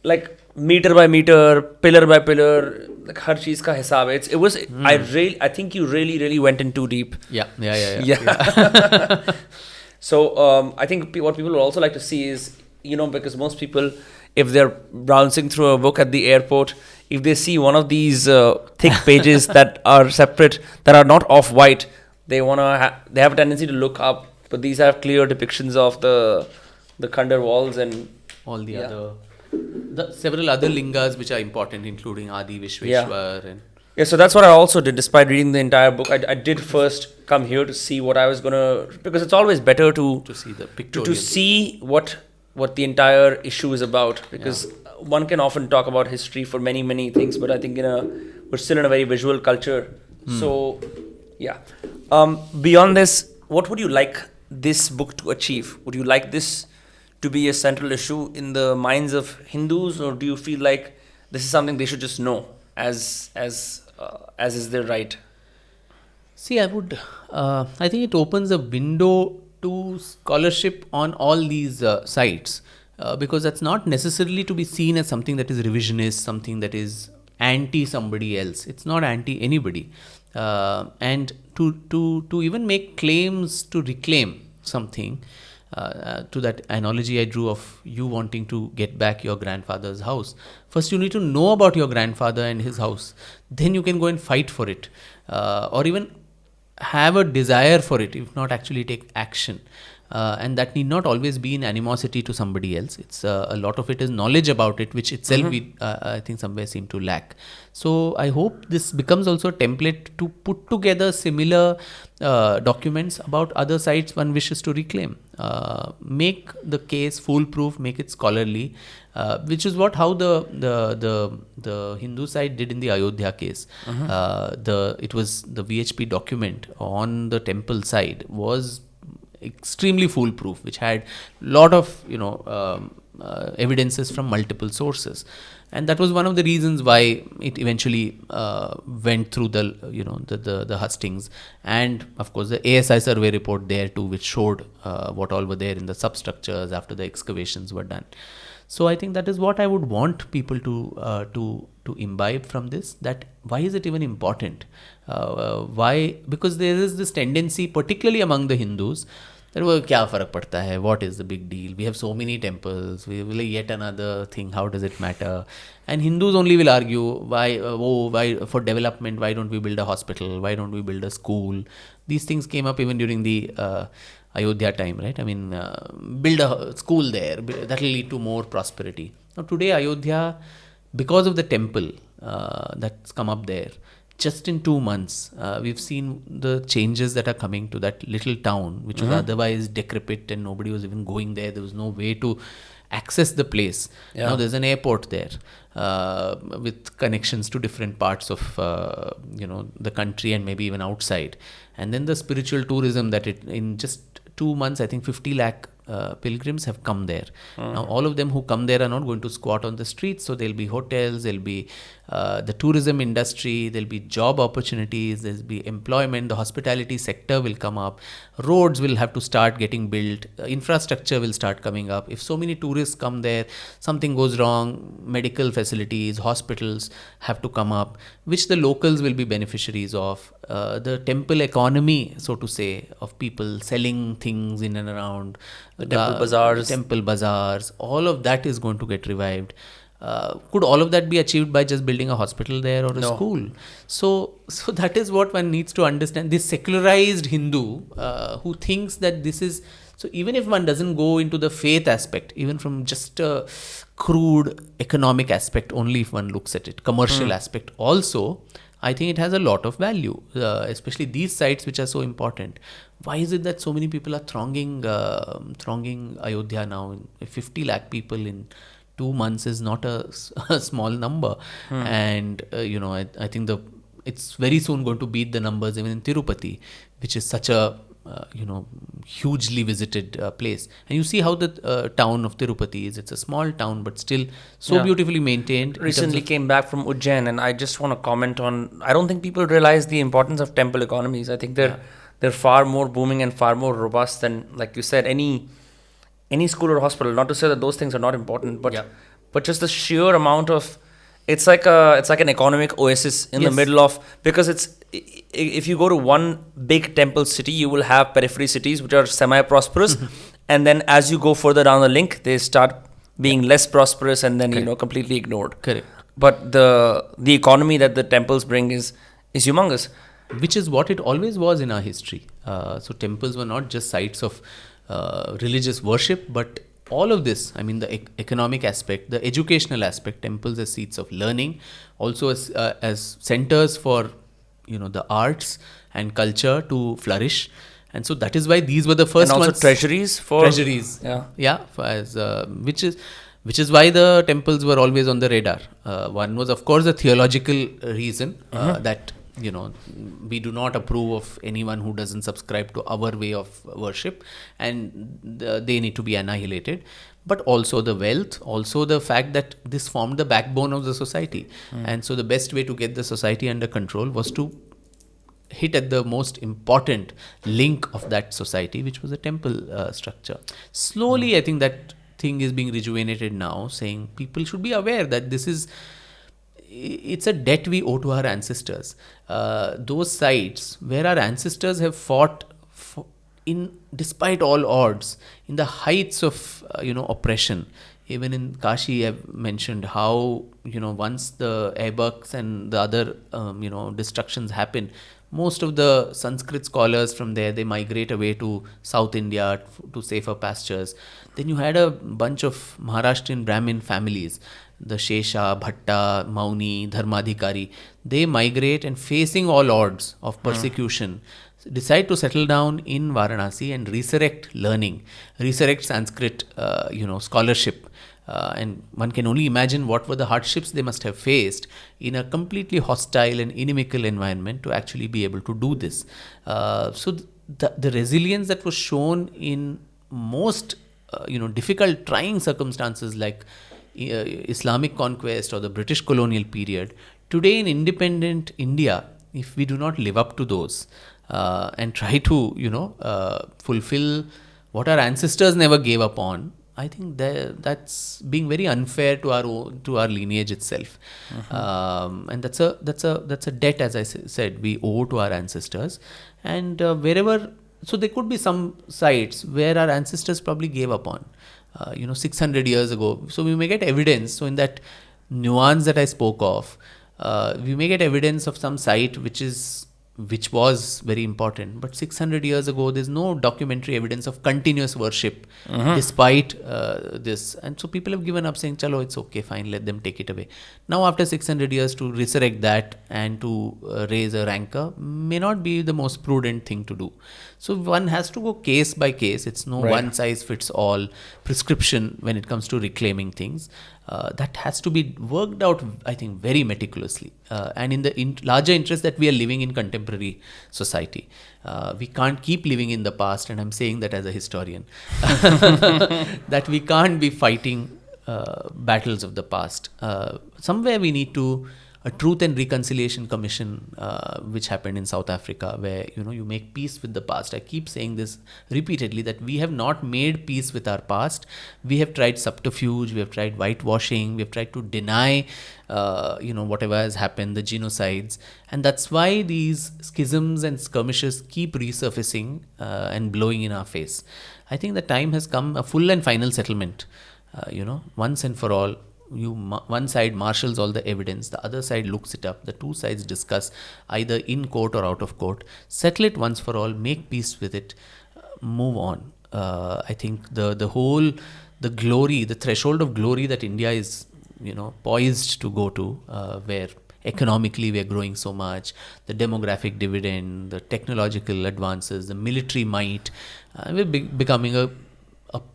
like meter by meter, pillar by pillar, like har cheez ka hisab hai. It was I think you really went in too deep. Yeah. So I think what people would also like to see is, because most people, if they're browsing through a book at the airport, if they see one of these thick pages that are separate, that are not off-white, they have a tendency to look up. But these have clear depictions of the Khandar walls and all the other, several other lingas which are important, including Adi, Vishweshwar, and so that's what I also did. Despite reading the entire book, I did first come here to see what I was gonna, because it's always better to see the pictorial. to see what the entire issue is about, because one can often talk about history for many things, but I think we're still in a very visual culture. So beyond this, what would you like this book to achieve? Would you like this to be a central issue in the minds of Hindus, or do you feel like this is something they should just know as is their right? See, I think it opens a window to scholarship on all these sites, because that's not necessarily to be seen as something that is revisionist, something that is anti somebody else. It's not anti anybody, and to even make claims to reclaim something. To that analogy I drew of you wanting to get back your grandfather's house. First, you need to know about your grandfather and his house. Then you can go and fight for it, or even have a desire for it, if not actually take action. And that need not always be in animosity to somebody else. It's a lot of it is knowledge about it, which itself we I think somewhere seem to lack. So I hope this becomes also a template to put together similar documents about other sites one wishes to reclaim. Make the case foolproof, make it scholarly, which is how the Hindu side did in the Ayodhya case. It was the VHP document on the temple side was extremely foolproof, which had lot of evidences from multiple sources, and that was one of the reasons why it eventually went through the hustings, and of course the ASI survey report there too, which showed what all were there in the substructures after the excavations were done. So I think that is what I would want people to imbibe from this. That why is it even important? Why? Because there is this tendency, particularly among the Hindus, that वो क्या फर्क पड़ता है? What is the big deal? We have so many temples. We will yet another thing. How does it matter? And Hindus only will argue why for development? Why don't we build a hospital? Why don't we build a school? These things came up even during the Ayodhya time, right? I mean, build a school there. That will lead to more prosperity. Now today, Ayodhya, because of the temple that's come up there, just in 2 months, we've seen the changes that are coming to that little town, which was otherwise decrepit and nobody was even going there. There was no way to access the place. Now there's an airport there with connections to different parts of the country and maybe even outside. And then the spiritual tourism that in just 2 months, I think 50 lakh pilgrims have come there. Now, all of them who come there are not going to squat on the streets, so there'll be hotels, there'll be the tourism industry, there'll be job opportunities, there'll be employment, the hospitality sector will come up, roads will have to start getting built, infrastructure will start coming up. If so many tourists come there, something goes wrong, medical facilities, hospitals have to come up, which the locals will be beneficiaries of. The temple economy, so to say, of people selling things in and around the temple bazaars, all of that is going to get revived. Could all of that be achieved by just building a hospital there or a school? So that is what one needs to understand. This secularized Hindu who thinks that this is... So even if one doesn't go into the faith aspect, even from just a crude economic aspect, only if one looks at it, commercial aspect also, I think it has a lot of value, especially these sites which are so important. Why is it that so many people are thronging Ayodhya now? 50 lakh people in 2 months is not a small number. And, I think it's very soon going to beat the numbers even in Tirupati, which is such a hugely visited place. And you see how the town of Tirupati is. It's a small town, but still so beautifully maintained. Recently came back from Ujjain, and I just want to comment on, I don't think people realize the importance of temple economies. I think they're far more booming and far more robust than, like you said, any school or hospital. Not to say that those things are not important, but just the sheer amount of... It's like an economic oasis in the middle of, because if you go to one big temple city, you will have periphery cities which are semi-prosperous, and then as you go further down the link, they start being less prosperous and then completely ignored. Correct. But the economy that the temples bring is humongous, which is what it always was in our history. So temples were not just sites of religious worship, but all of this, I mean, the economic aspect, the educational aspect, temples as seats of learning, also as centers for, the arts and culture to flourish. And so that is why these were the first and also ones. Treasuries. Which is why the temples were always on the radar. One was, of course, a theological reason that, we do not approve of anyone who doesn't subscribe to our way of worship, and they need to be annihilated. But also the wealth, also the fact that this formed the backbone of the society. And so the best way to get the society under control was to hit at the most important link of that society, which was the temple structure. Slowly, I think that thing is being rejuvenated now, saying people should be aware that it's a debt we owe to our ancestors. Those sites where our ancestors have fought despite all odds, in the heights of oppression. Even in Kashi, I've mentioned how once the Aibaks and the other destructions happen, most of the Sanskrit scholars from there, they migrate away to South India to safer pastures. Then you had a bunch of Maharashtrian Brahmin families, the Shesha, Bhatta, Mauni, Dharmadhikari. They migrate and, facing all odds of persecution, decide to settle down in Varanasi and resurrect learning, resurrect Sanskrit, scholarship. And one can only imagine what were the hardships they must have faced in a completely hostile and inimical environment to actually be able to do this. So the resilience that was shown in most difficult, trying circumstances like Islamic conquest or the British colonial period, today in independent India, if we do not live up to those and try to fulfill what our ancestors never gave up on, I think that's being very unfair to our lineage itself. And that's a debt, as I said, we owe to our ancestors. And wherever, so there could be some sites where our ancestors probably gave up on, 600 years ago. So we may get evidence. So in that nuance that I spoke of, we may get evidence of some site which was very important, but 600 years ago there's no documentary evidence of continuous worship despite this, and so people have given up, saying chalo, it's okay, fine, let them take it away. Now after 600 years to resurrect that and to raise a rancor may not be the most prudent thing to do. So one has to go case by case. It's no one size fits all prescription when it comes to reclaiming things. That has to be worked out, I think, very meticulously. And in the larger interest that we are living in contemporary society. We can't keep living in the past, and I'm saying that as a historian, that we can't be fighting battles of the past. Somewhere we need to a Truth and Reconciliation Commission, which happened in South Africa, where you make peace with the past. I keep saying this repeatedly, that we have not made peace with our past. We have tried subterfuge, we have tried whitewashing, we have tried to deny whatever has happened, the genocides, and that's why these schisms and skirmishes keep resurfacing and blowing in our face. I think the time has come, a full and final settlement, once and for all. One side marshals all the evidence, the other side looks it up, the two sides discuss either in court or out of court, settle it once for all, make peace with it, move on. I think the glory, the threshold of glory that India is poised to go to, where economically we are growing so much, the demographic dividend, the technological advances, the military might, we're becoming a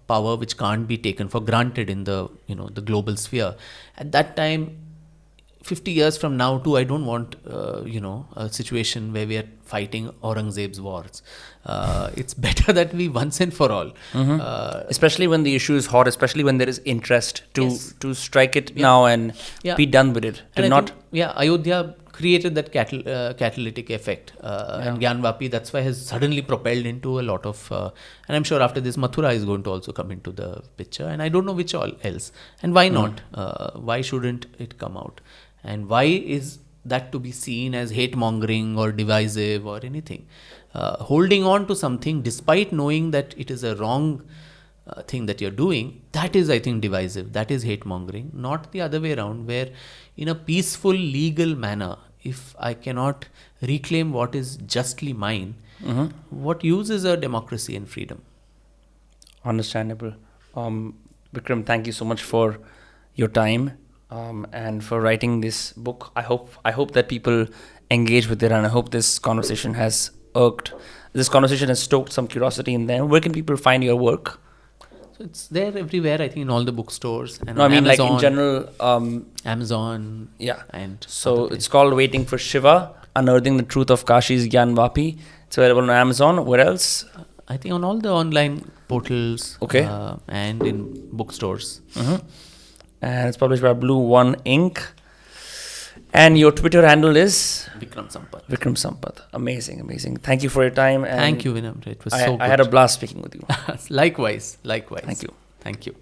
power which can't be taken for granted in the the global sphere. At that time, 50 years from now too, I don't want a situation where we are fighting Aurangzeb's wars. It's better that we once and for all, especially when the issue is hot, especially when there is interest to strike it now and be done with it. Ayodhya created that catalytic effect, and Gyanvapi, that's why, has suddenly propelled into a lot of, and I'm sure after this Mathura is going to also come into the picture, and I don't know which all else, and why not? Why shouldn't it come out? And why is that to be seen as hate mongering or divisive or anything? Holding on to something despite knowing that it is a wrong thing that you're doing, that is, I think, divisive. That is hate mongering, not the other way around, where in a peaceful, legal manner, if I cannot reclaim what is justly mine, what use is a democracy and freedom? Understandable. Vikram, thank you so much for your time and for writing this book. I hope that people engage with it, and I hope this conversation has stoked some curiosity in them. Where can people find your work? So it's there everywhere, I think, in all the bookstores. And Amazon, like in general. Amazon. Yeah. And so it's called Waiting for Shiva, Unearthing the Truth of Kashi's Gyanvapi. It's available on Amazon. Where else? I think on all the online portals. Okay. And in bookstores. And it's published by Blue One Inc. And your Twitter handle is? Vikram Sampath. Vikram Sampath. Amazing. Thank you for your time. And thank you, Vinamre. It was so good. I had a blast speaking with you. Likewise. Thank you. Thank you.